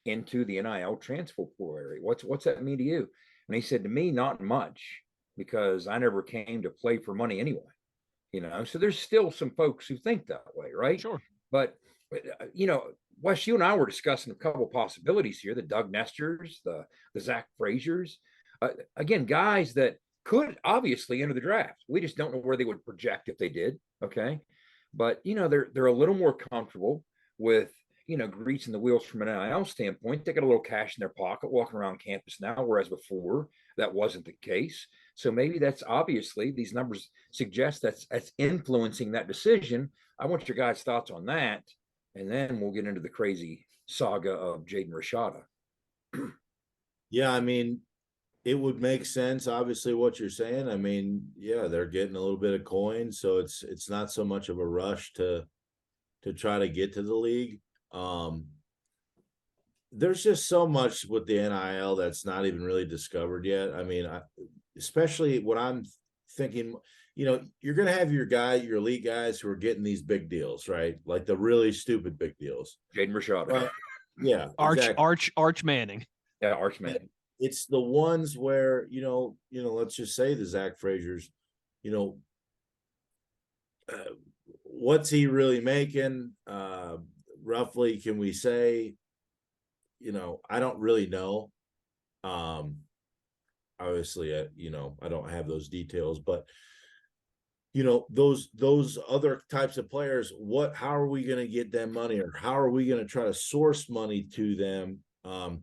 into the NIL transfer portal area. What's that mean to you? And he said, to me, not much, because I never came to play for money anyway. So there's still some folks who think that way, right? Sure. But, Wes, you and I were discussing a couple of possibilities here, the Doug Nesters, the Zach Frazier's, again, guys that could obviously enter the draft. We just don't know where they would project if they did. Okay. But, they're a little more comfortable with, greasing the wheels from an NIL standpoint. They got a little cash in their pocket walking around campus now, whereas before that wasn't the case. So maybe that's, obviously these numbers suggest that's influencing that decision. I want your guys' thoughts on that, and then we'll get into the crazy saga of Jaden Rashada. Yeah, it would make sense, obviously, what you're saying. Yeah, they're getting a little bit of coin, so it's not so much of a rush to try to get to the league. There's just so much with the NIL that's not even really discovered yet. Especially when I'm thinking, you're going to have your elite guys who are getting these big deals, right? Like the really stupid big deals. Jaden Rashada. Yeah. Arch Manning. Yeah, Arch Manning. It's the ones where, let's just say the Zach Frazier's, what's he really making? Roughly, can we say, I don't really know. Obviously, I don't have those details, but those other types of players, how are we going to get them money, or how are we going to try to source money to them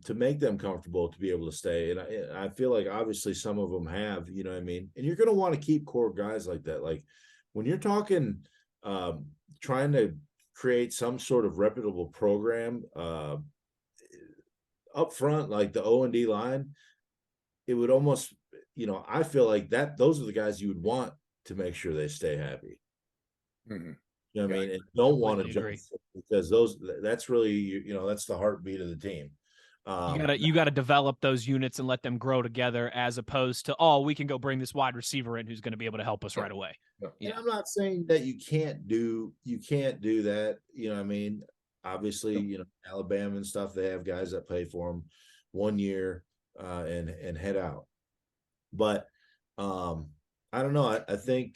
to make them comfortable to be able to stay? And I feel like obviously some of them have, and you're going to want to keep core guys like that. Like when you're talking trying to create some sort of reputable program up front, like the O&D line, it would almost, I feel like those are the guys you would want to make sure they stay happy. Mm-hmm. You know what I mean? And don't want to Completely jump because that's really, that's the heartbeat of the team. You gotta develop those units and let them grow together, as opposed to, oh, we can go bring this wide receiver in who's going to be able to help us right away. And I'm not saying that you can't do that. You know what I mean? Obviously, Alabama and stuff, they have guys that play for them 1 year and head out. But I don't know. I think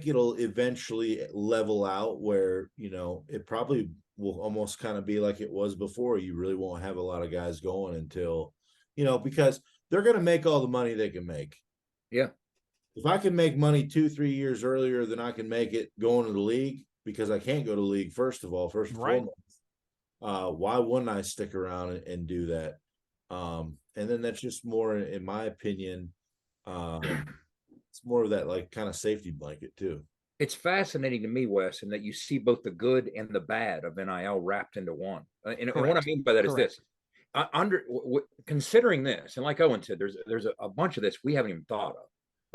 it'll eventually level out where, it probably will almost kind of be like it was before. You really won't have a lot of guys going until, because they're going to make all the money they can make. Yeah. If I can make money 2-3 years earlier than I can make it going to the league, because I can't go to the league, first and foremost, why wouldn't I stick around and do that? And then that's just more, in my opinion, it's more of that like kind of safety blanket too. It's fascinating to me, Wes, in that you see both the good and the bad of NIL wrapped into one. And what I mean by that is this: considering this, and like Owen said, there's a bunch of this we haven't even thought of.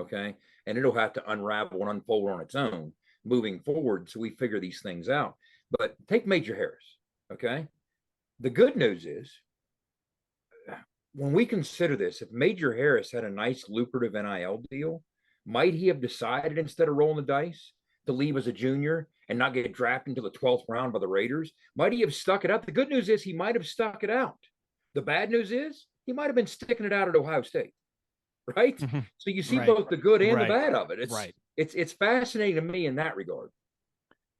Okay, and it'll have to unravel and unfold on its own moving forward, so we figure these things out. But take Major Harris. Okay, the good news is, when we consider this, if Major Harris had a nice lucrative NIL deal, might he have decided, instead of rolling the dice, to leave as a junior and not get drafted until the 12th round by the Raiders? Might he have stuck it out? The good news is he might have stuck it out. The bad news is he might have been sticking it out at Ohio State, right? Mm-hmm. So you see both the good and the bad of it. It's fascinating to me in that regard.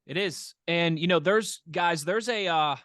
It is. And, there's a,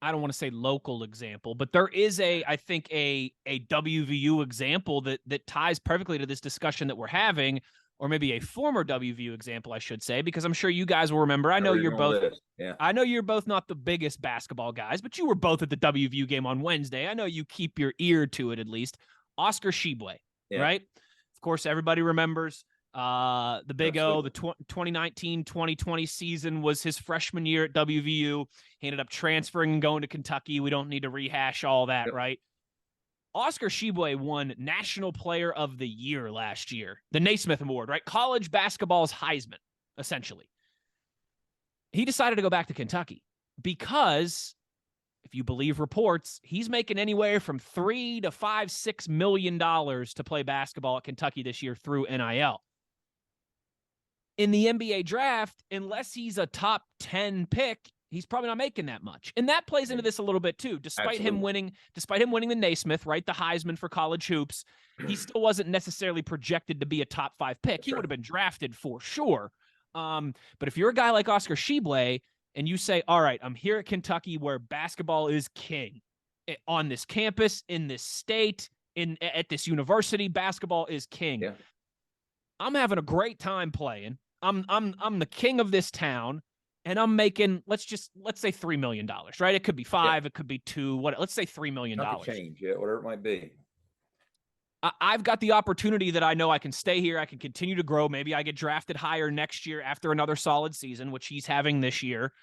I don't want to say local example, but there is I think a WVU example that ties perfectly to this discussion that we're having, or maybe a former WVU example, I should say, because I'm sure you guys will remember. I know you're both not the biggest basketball guys, but you were both at the WVU game on Wednesday. I know you keep your ear to it, at least. Oscar Tshiebwe, right? Of course, everybody remembers the Big O, the 2019-2020 season was his freshman year at WVU. He ended up transferring and going to Kentucky. We don't need to rehash all that, right? Oscar Tshiebwe won National Player of the Year last year, the Naismith Award, right? College basketball's Heisman, essentially. He decided to go back to Kentucky because, if you believe reports, he's making anywhere from $3 to $6 million to play basketball at Kentucky this year through NIL. In the NBA draft, unless he's a top 10 pick, he's probably not making that much. And that plays into this a little bit too. Despite him winning the Naismith, right, the Heisman for college hoops, he still wasn't necessarily projected to be a top 5 pick. He would have been drafted for sure. But if you're a guy like Oscar Tshiebwe and you say, all right, I'm here at Kentucky where basketball is king, on this campus, in this state, at this university, basketball is king. Yeah. I'm having a great time playing. I'm the king of this town, and I'm making, let's say $3 million, right? It could be 5, it could be 2, let's say $3 million. Change, whatever it might be. I've got the opportunity that I know I can stay here. I can continue to grow. Maybe I get drafted higher next year after another solid season, which he's having this year.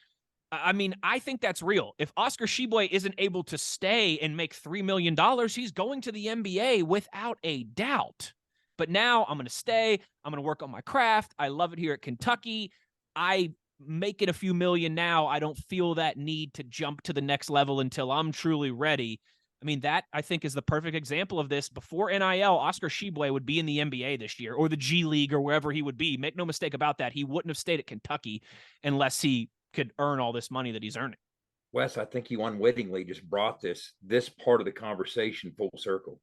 I mean, I think that's real. If Oscar Tshiebwe isn't able to stay and make $3 million, he's going to the NBA without a doubt. But now I'm going to stay. I'm going to work on my craft. I love it here at Kentucky. I make it a few million now. I don't feel that need to jump to the next level until I'm truly ready. I mean, that, I think, is the perfect example of this. Before NIL, Oscar Tshiebwe would be in the NBA this year, or the G League, or wherever he would be. Make no mistake about that. He wouldn't have stayed at Kentucky unless he could earn all this money that he's earning. Wes, I think you unwittingly just brought this part of the conversation full circle.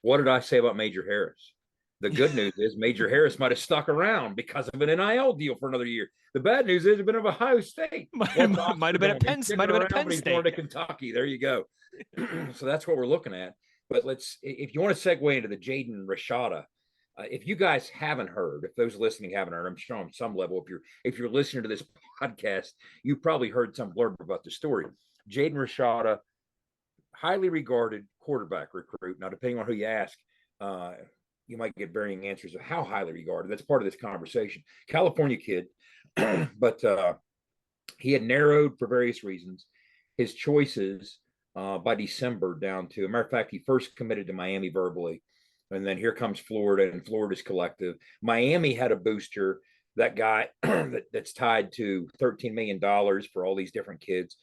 What did I say about Major Harris? The good news is Major Harris might have stuck around because of an NIL deal for another year. The bad news is he's been at Ohio State. Might have been at Penn State. Going to Kentucky. There you go. So that's what we're looking at. But if you want to segue into the Jaden Rashada, if you guys haven't heard, if those listening haven't heard, I'm sure on some level, if you're listening to this podcast, you've probably heard some blurb about the story. Jaden Rashada, highly regarded quarterback recruit. Now, depending on who you ask, you might get varying answers of how highly regarded. That's part of this conversation. California kid, but he had narrowed for various reasons his choices by December down to, a matter of fact, he first committed to Miami verbally. And then here comes Florida and Florida's collective. Miami had a booster, that guy that's tied to $13 million for all these different kids.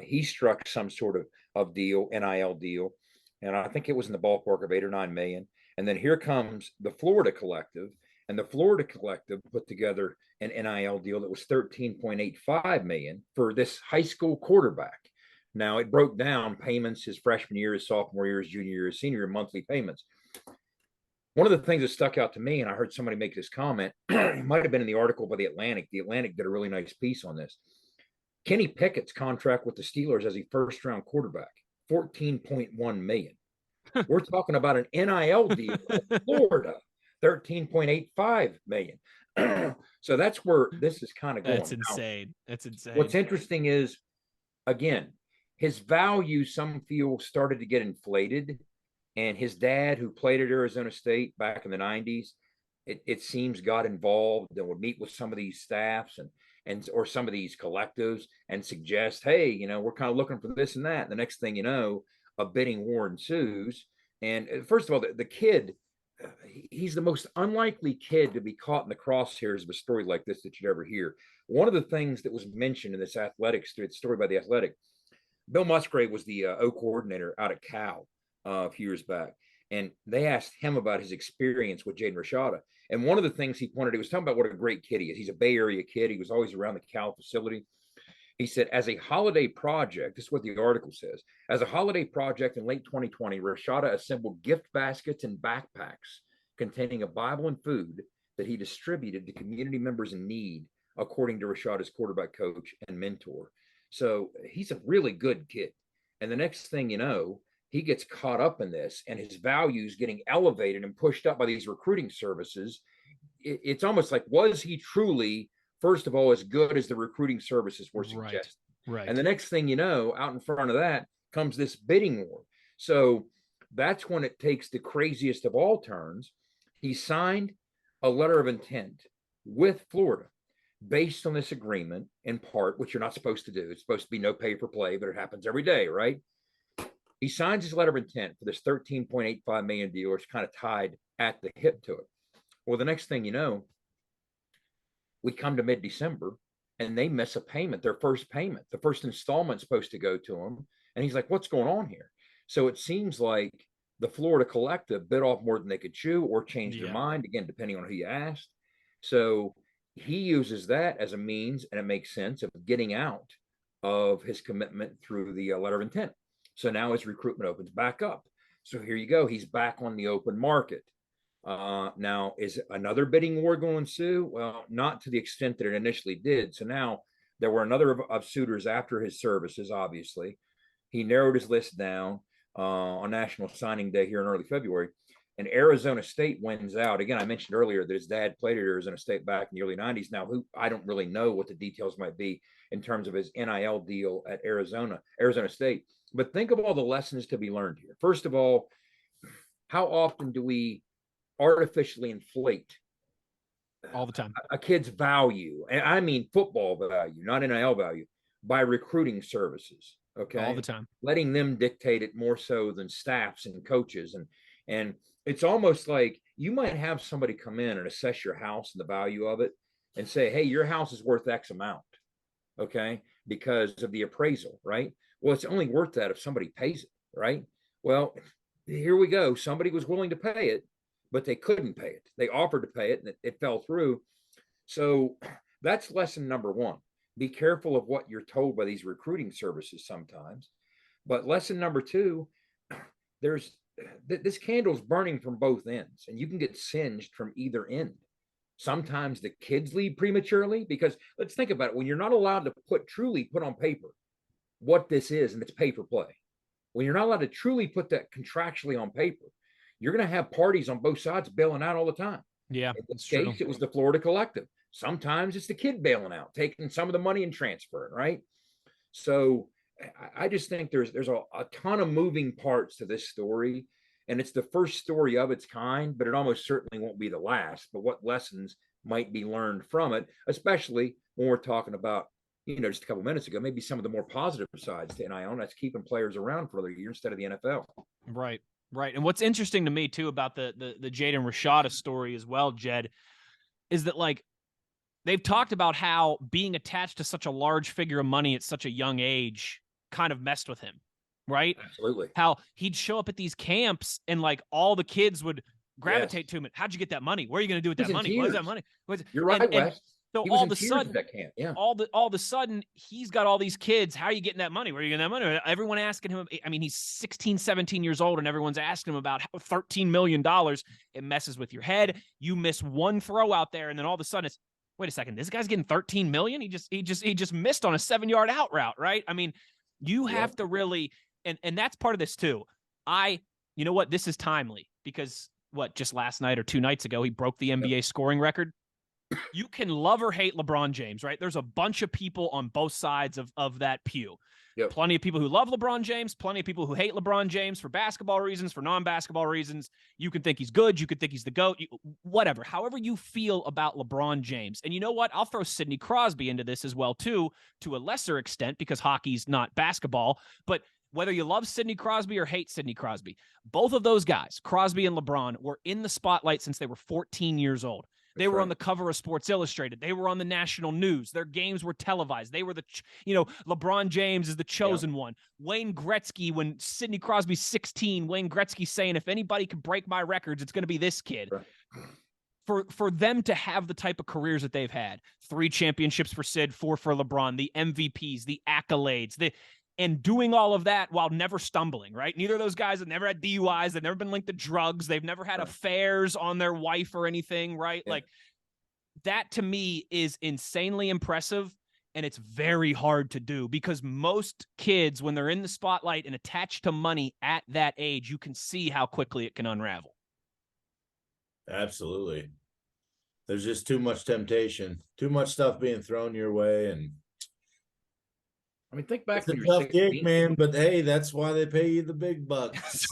He struck some sort of deal, NIL deal. And I think it was in the ballpark of 8 or 9 million. And then here comes the Florida collective. And the Florida collective put together an NIL deal that was 13.85 million for this high school quarterback. Now it broke down payments his freshman year, his sophomore year, his junior year, his senior year, monthly payments. One of the things that stuck out to me, and I heard somebody make this comment, it might have been in the article by the Atlantic. The Atlantic did a really nice piece on this. Kenny Pickett's contract with the Steelers as a first-round quarterback, 14.1 million. We're talking about an NIL deal in Florida, 13.85 million. So that's where this is kind of going. That's insane. That's insane. What's interesting is, again, his value, some feel, started to get inflated. And his dad, who played at Arizona State back in the 90s, it seems got involved and would meet with some of these staffs and or some of these collectives and suggest, hey, you know, we're kind of looking for this and that. And the next thing you know, a bidding war ensues. And first of all, the kid, he's the most unlikely kid to be caught in the crosshairs of a story like this that you'd ever hear. One of the things that was mentioned in this athletics story by the Athletic, Bill Musgrave was the O coordinator out at Cal a few years back. And they asked him about his experience with Jaden Rashada. And one of the things he pointed, he was talking about what a great kid he is. He's a Bay Area kid. He was always around the Cal facility. He said, as a holiday project, this is what the article says, as a holiday project in late 2020, Rashada assembled gift baskets and backpacks containing a Bible and food that he distributed to community members in need, according to Rashada's quarterback coach and mentor. So he's a really good kid. And the next thing you know, he gets caught up in this and his values getting elevated and pushed up by these recruiting services. It's almost like, was he truly, first of all, as good as the recruiting services were suggesting? Right. And the next thing you know, out in front of that comes this bidding war. So that's when it takes the craziest of all turns. He signed a letter of intent with Florida based on this agreement, in part, which you're not supposed to do. It's supposed to be no pay for play, but it happens every day, right? He signs his letter of intent for this 13.85 million deal. It's kind of tied at the hip to it. Well, the next thing you know, we come to mid-December and they miss a payment, their first payment. The first installment's supposed to go to him. And he's like, what's going on here? So it seems like the Florida collective bit off more than they could chew or changed their mind, again, depending on who you asked. So he uses that as a means, and it makes sense, of getting out of his commitment through the letter of intent. So now his recruitment opens back up. So here you go. He's back on the open market. Now, is another bidding war going to ensue? Well, not to the extent that it initially did. So now there were another of suitors after his services, obviously. He narrowed his list down on National Signing Day here in early February. And Arizona State wins out. Again, I mentioned earlier that his dad played at Arizona State back in the early 90s. Now, I don't really know what the details might be in terms of his NIL deal at Arizona State. But think of all the lessons to be learned here. First of all, how often do we artificially inflate all the time a kid's value? And I mean football value, not NIL value, by recruiting services. Okay. All the time. Letting them dictate it more so than staffs and coaches. And it's almost like you might have somebody come in and assess your house and the value of it and say, hey, your house is worth X amount. Okay. Because of the appraisal, right? Well, it's only worth that if somebody pays it, right? Well, here we go. Somebody was willing to pay it, but they couldn't pay it. They offered to pay it and it fell through. So that's lesson number one. Be careful of what you're told by these recruiting services sometimes. But lesson number two, this candle's burning from both ends and you can get singed from either end. Sometimes the kids leave prematurely because let's think about it. When you're not allowed to truly put on paper what this is, and it's pay for play. When you're not allowed to truly put that contractually on paper, you're going to have parties on both sides bailing out all the time. Yeah, in this case, it was the Florida collective. Sometimes it's the kid bailing out, taking some of the money and transferring, right? So I just think there's a ton of moving parts to this story. And it's the first story of its kind, but it almost certainly won't be the last. But what lessons might be learned from it, especially when we're talking about, just a couple minutes ago, maybe some of the more positive sides to NIL, and that's keeping players around for another year instead of the NFL. Right. Right. And what's interesting to me too about the Jaden Rashada story as well, Jed, is that like they've talked about how being attached to such a large figure of money at such a young age kind of messed with him. Right. Absolutely. How he'd show up at these camps and like all the kids would gravitate to him. How'd you get that money? Where are you going to do with that money? What is that money? You're right, Wes. So all of a sudden, that camp. Yeah. All of a sudden, he's got all these kids. How are you getting that money? Where are you getting that money? Everyone asking him. I mean, he's 16, 17 years old, and everyone's asking him about $13 million. It messes with your head. You miss one throw out there, and then all of a sudden, it's wait a second. This guy's getting $13 million. He just missed on a 7-yard out route, right? I mean, you have to really, and that's part of this too. You know what? This is timely because just last night or 2 nights ago, he broke the NBA scoring record. You can love or hate LeBron James, right? There's a bunch of people on both sides of that pew. Yep. Plenty of people who love LeBron James, plenty of people who hate LeBron James for basketball reasons, for non-basketball reasons. You can think he's good. You could think he's the GOAT, whatever. However you feel about LeBron James. And you know what? I'll throw Sidney Crosby into this as well, too, to a lesser extent, because hockey's not basketball. But whether you love Sidney Crosby or hate Sidney Crosby, both of those guys, Crosby and LeBron, were in the spotlight since they were 14 years old. They were on the cover of Sports Illustrated. They were on the national news. Their games were televised. They were LeBron James is the chosen one. Wayne Gretzky, when Sidney Crosby's 16, Wayne Gretzky saying, if anybody can break my records, it's going to be this kid. Right. For them to have the type of careers that they've had, 3 championships for Sid, 4 for LeBron, the MVPs, the accolades, and doing all of that while never stumbling, right? Neither of those guys have never had DUIs. They've never been linked to drugs. They've never had affairs on their wife or anything, right? Yeah. Like that to me is insanely impressive. And it's very hard to do because most kids, when they're in the spotlight and attached to money at that age, you can see how quickly it can unravel. Absolutely. There's just too much temptation, too much stuff being thrown your way. And I mean, think back to your tough gig, man, but hey, that's why they pay you the big bucks.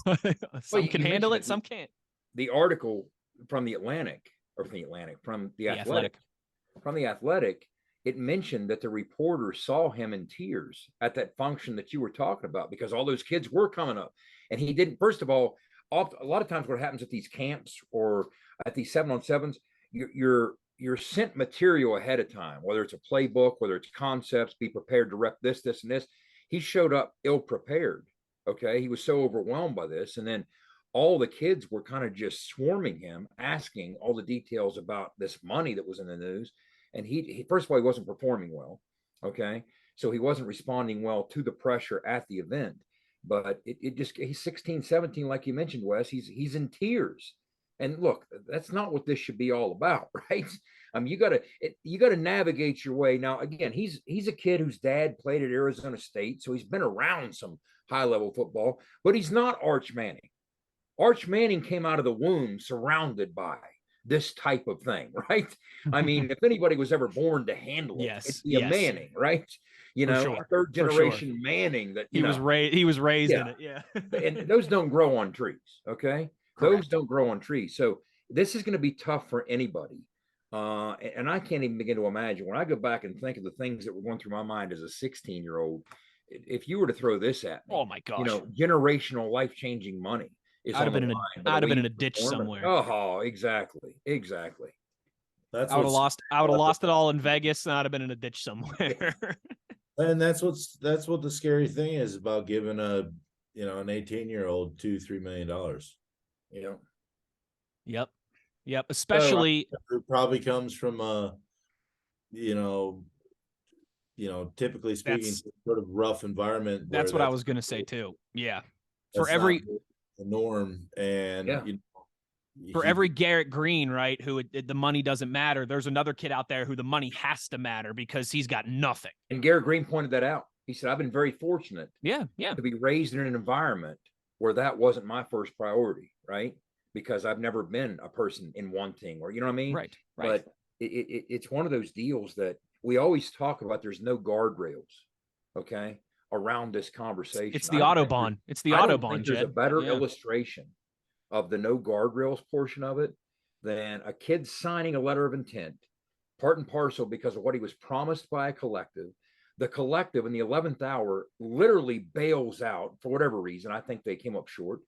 Some can handle it, some can't. The article from the Athletic, it mentioned that the reporter saw him in tears at that function that you were talking about because all those kids were coming up. And he didn't, first of all, a lot of times what happens at these camps or at these 7-on-7s, you're sent material ahead of time, whether it's a playbook, whether it's concepts, be prepared to rep this, and this. He showed up ill-prepared, okay? He was so overwhelmed by this. And then all the kids were kind of just swarming him, asking all the details about this money that was in the news. And he first of all, he wasn't performing well, okay? So he wasn't responding well to the pressure at the event. But he's 16, 17, like you mentioned, Wes. He's in tears. And look, that's not what this should be all about, right? I mean, you got to navigate your way. Now, again, he's a kid whose dad played at Arizona State, so he's been around some high-level football, but he's not Arch Manning. Arch Manning came out of the womb surrounded by this type of thing, right? I mean, if anybody was ever born to handle it, it'd be a Manning, right? Third generation Manning that he was raised in it, yeah. And those don't grow on trees, okay? Correct. Those don't grow on trees. So this is going to be tough for anybody. And I can't even begin to imagine when I go back and think of the things that were going through my mind as a 16-year-old, if you were to throw this at me, oh my gosh, generational life-changing money is I'd have been in a ditch somewhere. Oh, exactly. I would have lost it all in Vegas, and I'd have been in a ditch somewhere. And that's what the scary thing is about giving an 18-year-old $2-3 million. Yep. Especially it probably comes from typically speaking, sort of rough environment. That's what I was going to say too. Yeah. For the norm, and for every Garrett Green, right, who the money doesn't matter, there's another kid out there who the money has to matter because he's got nothing. And Garrett Green pointed that out. He said, I've been very fortunate to be raised in an environment where that wasn't my first priority, right? Because I've never been a person in wanting, or you know what I mean? Right. But it's one of those deals that we always talk about. There's no guardrails, okay, around this conversation. It's the Autobahn. It's the Autobahn. There's a better illustration of the no guardrails portion of it than a kid signing a letter of intent, part and parcel because of what he was promised by a collective. The collective in the 11th hour literally bails out for whatever reason. I think they came up short.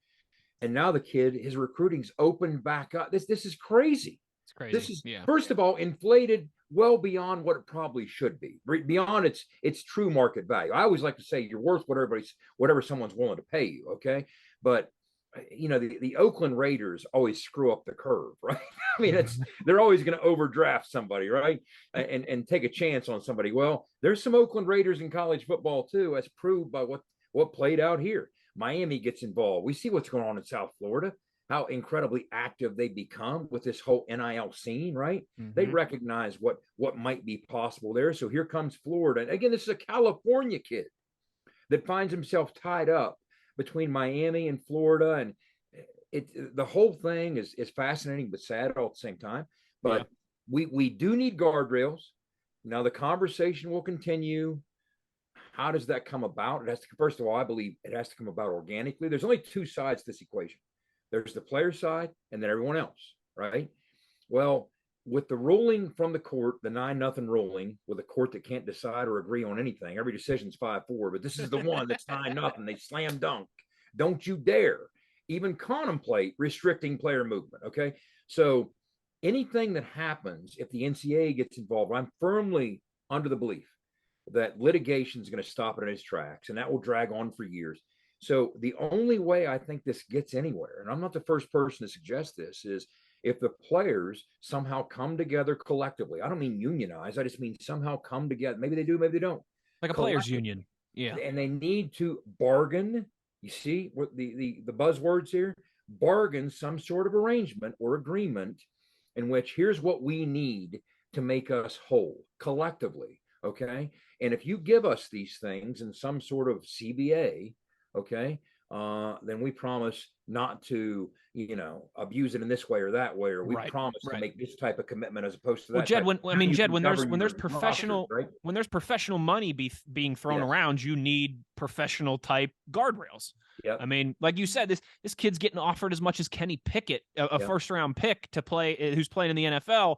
And now the kid, his recruiting's opened back up. This is crazy. It's crazy. This is, first of all, inflated well beyond what it probably should be, beyond its true market value. I always like to say you're worth whatever someone's willing to pay you, okay? But the Oakland Raiders always screw up the curve, right? I mean, they're always going to overdraft somebody, right? And take a chance on somebody. Well, there's some Oakland Raiders in college football too, as proved by what played out here. Miami gets involved. We see what's going on in South Florida, how incredibly active they become with this whole NIL scene, right? Mm-hmm. They recognize what might be possible there. So here comes Florida. And again, this is a California kid that finds himself tied up between Miami and Florida. And the whole thing is fascinating but sad all at the same time. But we do need guardrails. Now the conversation will continue. How does that come about? It has to, first of all, I Bleav it has to come about organically. There's only two sides to this equation. There's the player side and then everyone else, right? Well, with the ruling from the court, the 9-0 ruling, with a court that can't decide or agree on anything, every decision's 5-4, but this is the one that's 9-0. They slam dunk. Don't you dare even contemplate restricting player movement, okay? So anything that happens, if the NCAA gets involved, I'm firmly under the Bleav that litigation is going to stop it in its tracks, and that will drag on for years. So the only way I think this gets anywhere, and I'm not the first person to suggest this, is if the players somehow come together collectively. I don't mean unionize. I just mean somehow come together. Maybe they do, maybe they don't. Like a players union. Yeah. And they need to bargain. You see what the buzzwords here? Bargain some sort of arrangement or agreement in which here's what we need to make us whole collectively. Okay. And if you give us these things in some sort of CBA, okay, then we promise not to, abuse it in this way or that way, or we promise to make this type of commitment as opposed to that. Well, Jed, when there's professional roster, right? When there's professional money being thrown around, you need professional type guardrails. Yeah. I mean, like you said, this kid's getting offered as much as Kenny Pickett, a first round pick to play, who's playing in the NFL.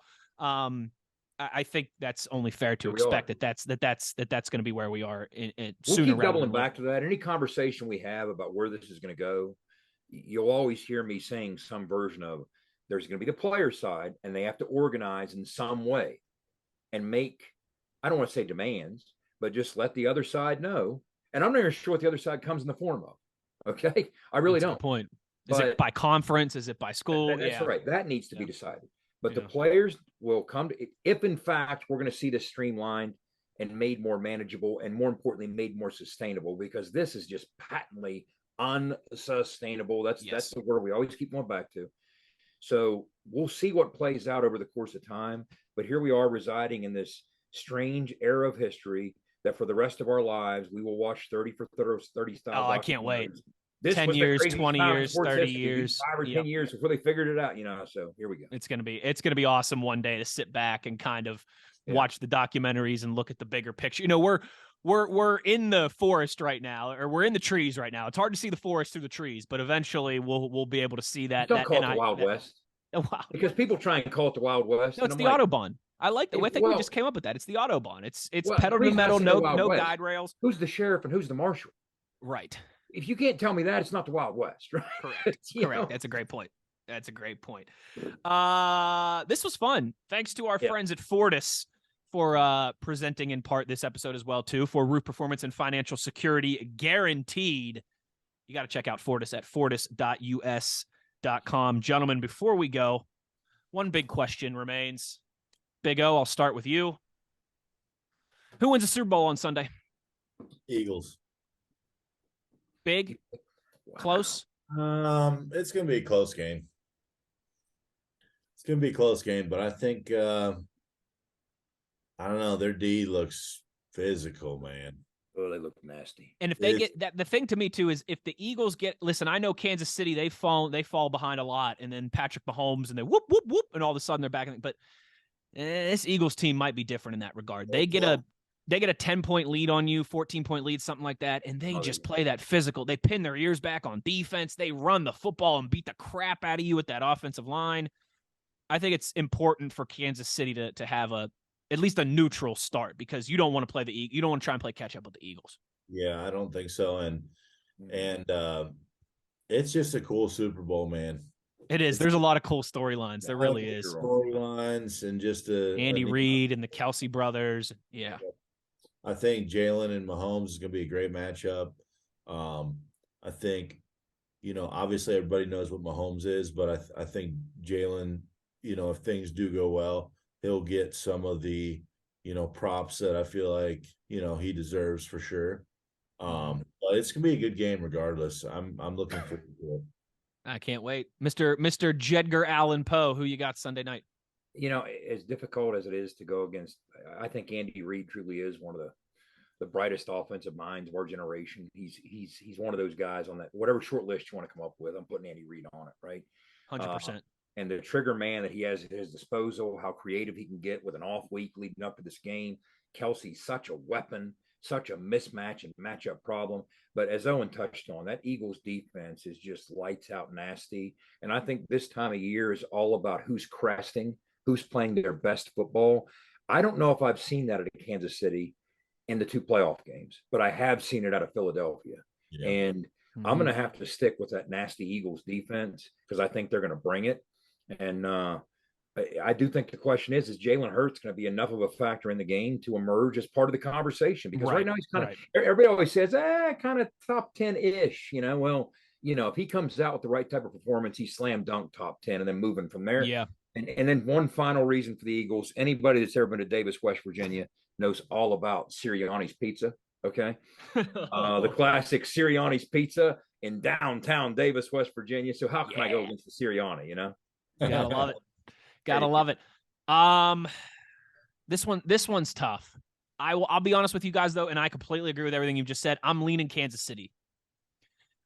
I think that's only fair to expect that's going to be where we are sooner. We'll keep doubling back to that. Any conversation we have about where this is going to go, you'll always hear me saying some version of there's going to be the player side, and they have to organize in some way and make, I don't want to say demands, but just let the other side know. And I'm not even sure what the other side comes in the form of. Okay, I really don't. Good point. Is it by conference? Is it by school? That's right. That needs to be decided. But the players will come to, if in fact we're going to see this streamlined and made more manageable, and more importantly, made more sustainable, because this is just patently unsustainable. That's the word we always keep going back to. So we'll see what plays out over the course of time. But here we are residing in this strange era of history that for the rest of our lives, we will watch 30 for 30 style. Oh, I can't wait. 10 years, 20 years, 30 years, 5 or 10 years before they figured it out, so here we go. It's going to be awesome one day to sit back and kind of watch the documentaries and look at the bigger picture. We're in the forest right now, or we're in the trees right now. It's hard to see the forest through the trees, but eventually we'll be able to see that. Don't call it the Wild West. Wow. Because people try and call it the Wild West. No, it's the Autobahn. I like that. I think we just came up with that. It's the Autobahn. It's pedal to the metal, no guide rails. Who's the sheriff and who's the marshal? Right. If you can't tell me that, it's not the Wild West, right? Correct. That's a great point. This was fun. Thanks to our friends at Fortis for presenting in part this episode as well, too, for roof performance and financial security guaranteed. You got to check out Fortis at fortis.us.com. Gentlemen, before we go, one big question remains. Big O, I'll start with you. Who wins the Super Bowl on Sunday? Eagles. Big? Close? It's going to be a close game. But I think, I don't know, their D looks physical, man. Oh, they look nasty. And if they get that, the thing to me too is if the Eagles listen, I know Kansas City, they fall behind a lot, and then Patrick Mahomes and they whoop, whoop, whoop, and all of a sudden they're back. But this Eagles team might be different in that regard. They get they get a 10-point lead on you, 14-point lead, something like that, and they just play that physical. They pin their ears back on defense. They run the football and beat the crap out of you with that offensive line. I think it's important for Kansas City to have at least a neutral start, because you don't want to play you don't want to try and play catch up with the Eagles. Yeah, I don't think so. And it's just a cool Super Bowl, man. It is. There's a lot of cool storylines. There really is. Storylines and just Andy Reid and the Kelsey brothers. Yeah. I think Jalen and Mahomes is going to be a great matchup. I think, obviously everybody knows what Mahomes is, but I think Jalen, if things do go well, he'll get some of the, props that I feel like, he deserves for sure. But it's going to be a good game regardless. I'm looking forward to it. I can't wait. Mr. Jedgar Allan Poe, who you got Sunday night? As difficult as it is to go against, I think Andy Reid truly is one of the brightest offensive minds of our generation. He's one of those guys on that, whatever short list you want to come up with, I'm putting Andy Reid on it, right? 100%. And the trigger man that he has at his disposal, how creative he can get with an off week leading up to this game. Kelsey's such a weapon, such a mismatch and matchup problem. But as Owen touched on, that Eagles defense is just lights out nasty. And I think this time of year is all about who's cresting, who's playing their best football. I don't know if I've seen that at Kansas City in the 2 playoff games, but I have seen it out of Philadelphia. Yeah. And I'm going to have to stick with that nasty Eagles defense, because I think they're going to bring it. And I do think the question is Jalen Hurts going to be enough of a factor in the game to emerge as part of the conversation? Because right now he's kind of, everybody always says, kind of top 10-ish, Well, if he comes out with the right type of performance, he's slam dunk top 10 and then moving from there. Yeah. And then one final reason for the Eagles, anybody that's ever been to Davis, West Virginia knows all about Sirianni's Pizza. Okay. The classic Sirianni's Pizza in downtown Davis, West Virginia. So how can I go against the Sirianni, Gotta love it. Gotta love it. This one's tough. I'll be honest with you guys though, and I completely agree with everything you've just said. I'm leaning Kansas City.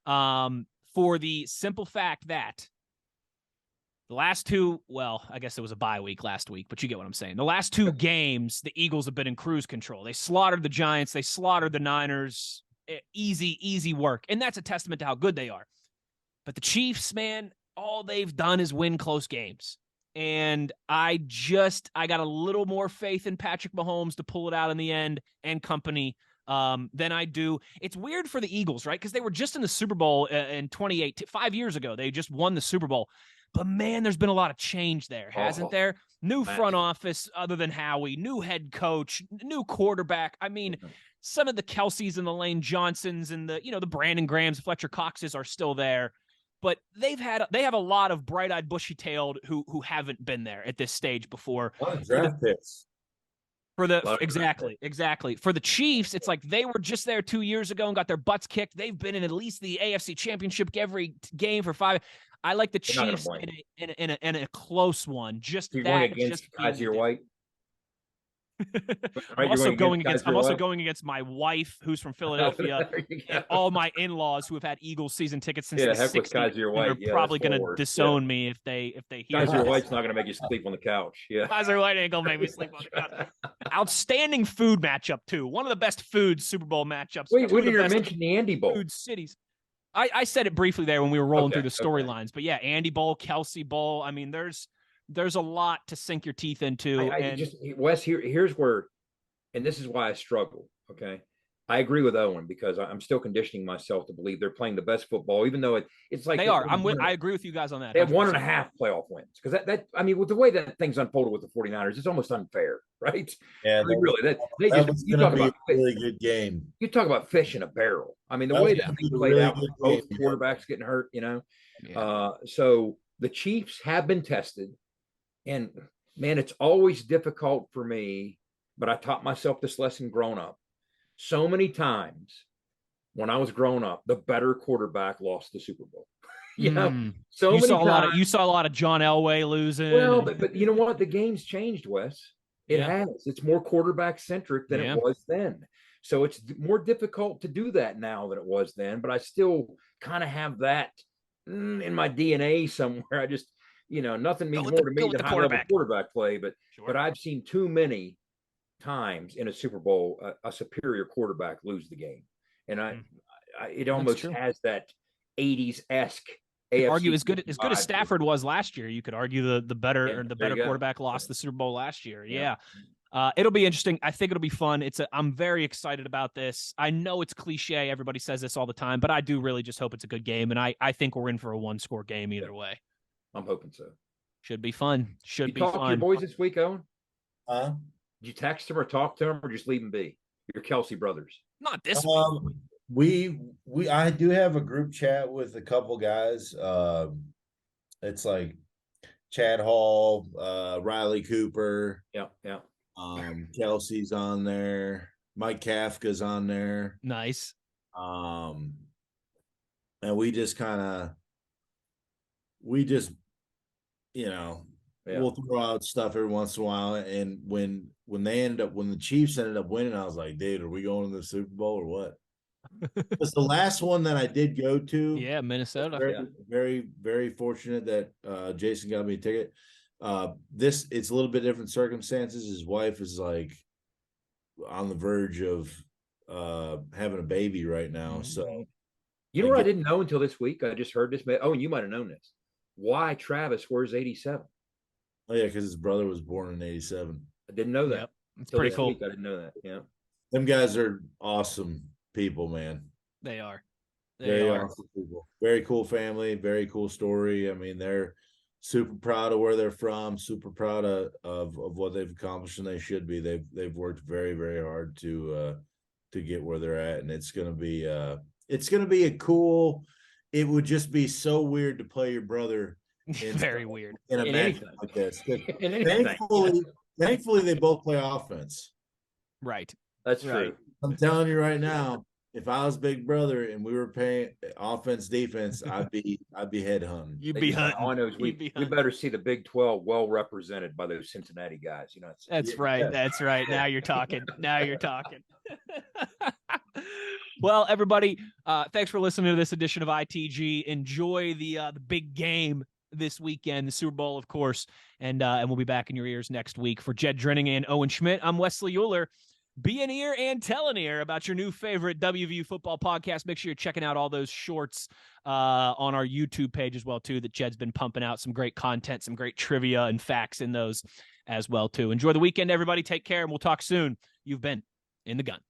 For the simple fact that the last 2, well, I guess it was a bye week last week, but you get what I'm saying. The last 2 games, the Eagles have been in cruise control. They slaughtered the Giants. They slaughtered the Niners. Easy work. And that's a testament to how good they are. But the Chiefs, man, all they've done is win close games. And I got a little more faith in Patrick Mahomes to pull it out in the end and company than I do. It's weird for the Eagles, right? Because they were just in the Super Bowl in 2018, 5 years ago. They just won the Super Bowl. But, man, there's been a lot of change there, hasn't there? New front office other than Howie, new head coach, new quarterback. I mean, some of the Kelseys and the Lane Johnsons and the Brandon Grahams, Fletcher Coxes are still there. But they have a lot of bright-eyed, bushy-tailed who haven't been there at this stage before. A lot of draft picks. Exactly. For the Chiefs, it's like they were just there 2 years ago and got their butts kicked. They've been in at least the AFC Championship every game for 5. I like the Chiefs in a close one. Just you're that. Going against Kaiser White. I'm also going against my wife, who's from Philadelphia, and all my in-laws who have had Eagles season tickets since the 60s. They're probably going to disown me if they hear Kaiser White's not going to make you sleep on the couch. Yeah, Kaiser White ain't going to make me sleep on the couch. Outstanding food matchup too. One of the best food Super Bowl matchups. Wait, we didn't mention the Andy Bowl. Food cities. I said it briefly there when we were rolling through the storylines, but yeah, Andy Bowl, Kelsey Bowl. I mean, there's a lot to sink your teeth into. Wes, here's where, and this is why I struggle. Okay. I agree with Owen because I'm still conditioning myself to believe they're playing the best football, even though it's like they are. I agree with you guys on that. They have 1.5 playoff wins because I mean, with the way that things unfolded with the 49ers, it's almost unfair, right? Yeah, you talk about a really good game. You talk about fish in a barrel. I mean, the way that things played out with both quarterbacks getting hurt, So the Chiefs have been tested, and man, it's always difficult for me. But I taught myself this lesson growing up. So many times when I was growing up, the better quarterback lost the Super Bowl. You saw a lot of John Elway losing. Well, but you know what? The game's changed, Wes. It has. It's more quarterback centric than it was then. So it's more difficult to do that now than it was then. But I still kind of have that in my DNA somewhere. I just, nothing means more to me than high level quarterback play. But I've seen too many times in a Super Bowl a superior quarterback lose the game, and it almost has that 80s-esque. You could argue as good as Stafford was last year. You could argue the better quarterback lost the Super Bowl last year. Yeah. It'll be interesting. I think it'll be fun. I'm very excited about this. I know it's cliche. Everybody says this all the time, but I do really just hope it's a good game. And I think we're in for a 1-score game either way. I'm hoping so. Should be fun. You talk to your boys this week, Owen? Huh? Did you text them or talk to them or just leave them be? Your Kelsey brothers. Not this week. I do have a group chat with a couple guys. It's like Chad Hall, Riley Cooper. Yeah. Kelsey's on there. Mike Kafka's on there. Nice. And we just we'll throw out stuff every once in a while. And when the Chiefs ended up winning, I was like, dude, are we going to the Super Bowl or what? It was the last one that I did go to. Yeah, Minnesota. Very, very fortunate that Jason got me a ticket. It's a little bit different circumstances. His wife is like on the verge of having a baby right now. So you know what I didn't know until this week? I just heard this. Oh, and you might have known this. Why Travis wears 87? Oh yeah, because his brother was born in 87. I didn't know that. Yep. It's pretty cool. I didn't know that. Yeah. Them guys are awesome people, man. They are. Very awesome people. Very cool family. Very cool story. I mean, they're super proud of where they're from. Super proud of what they've accomplished, and they should be. They've worked very, very hard to get where they're at, and it's gonna be a cool. It would just be so weird to play your brother. Very weird in a match like this. Thankfully, they both play offense. Right. That's true. I'm telling you right now, if I was Big Brother and we were paying offense, defense, I'd be head hunting. You'd be hunting. All I know is we better see the Big 12 well represented by those Cincinnati guys. You know, that's right. Now you're talking. Well, everybody, thanks for listening to this edition of ITG. Enjoy the big game this weekend, the Super Bowl, of course, and we'll be back in your ears next week. For Jed Drenning and Owen Schmitt, I'm Wesley Uhler. Be an ear and tell an ear about your new favorite WVU football podcast. Make sure you're checking out all those shorts on our YouTube page as well, too, that Jed's been pumping out some great content, some great trivia and facts in those as well, too. Enjoy the weekend, everybody. Take care, and we'll talk soon. You've been in the gun.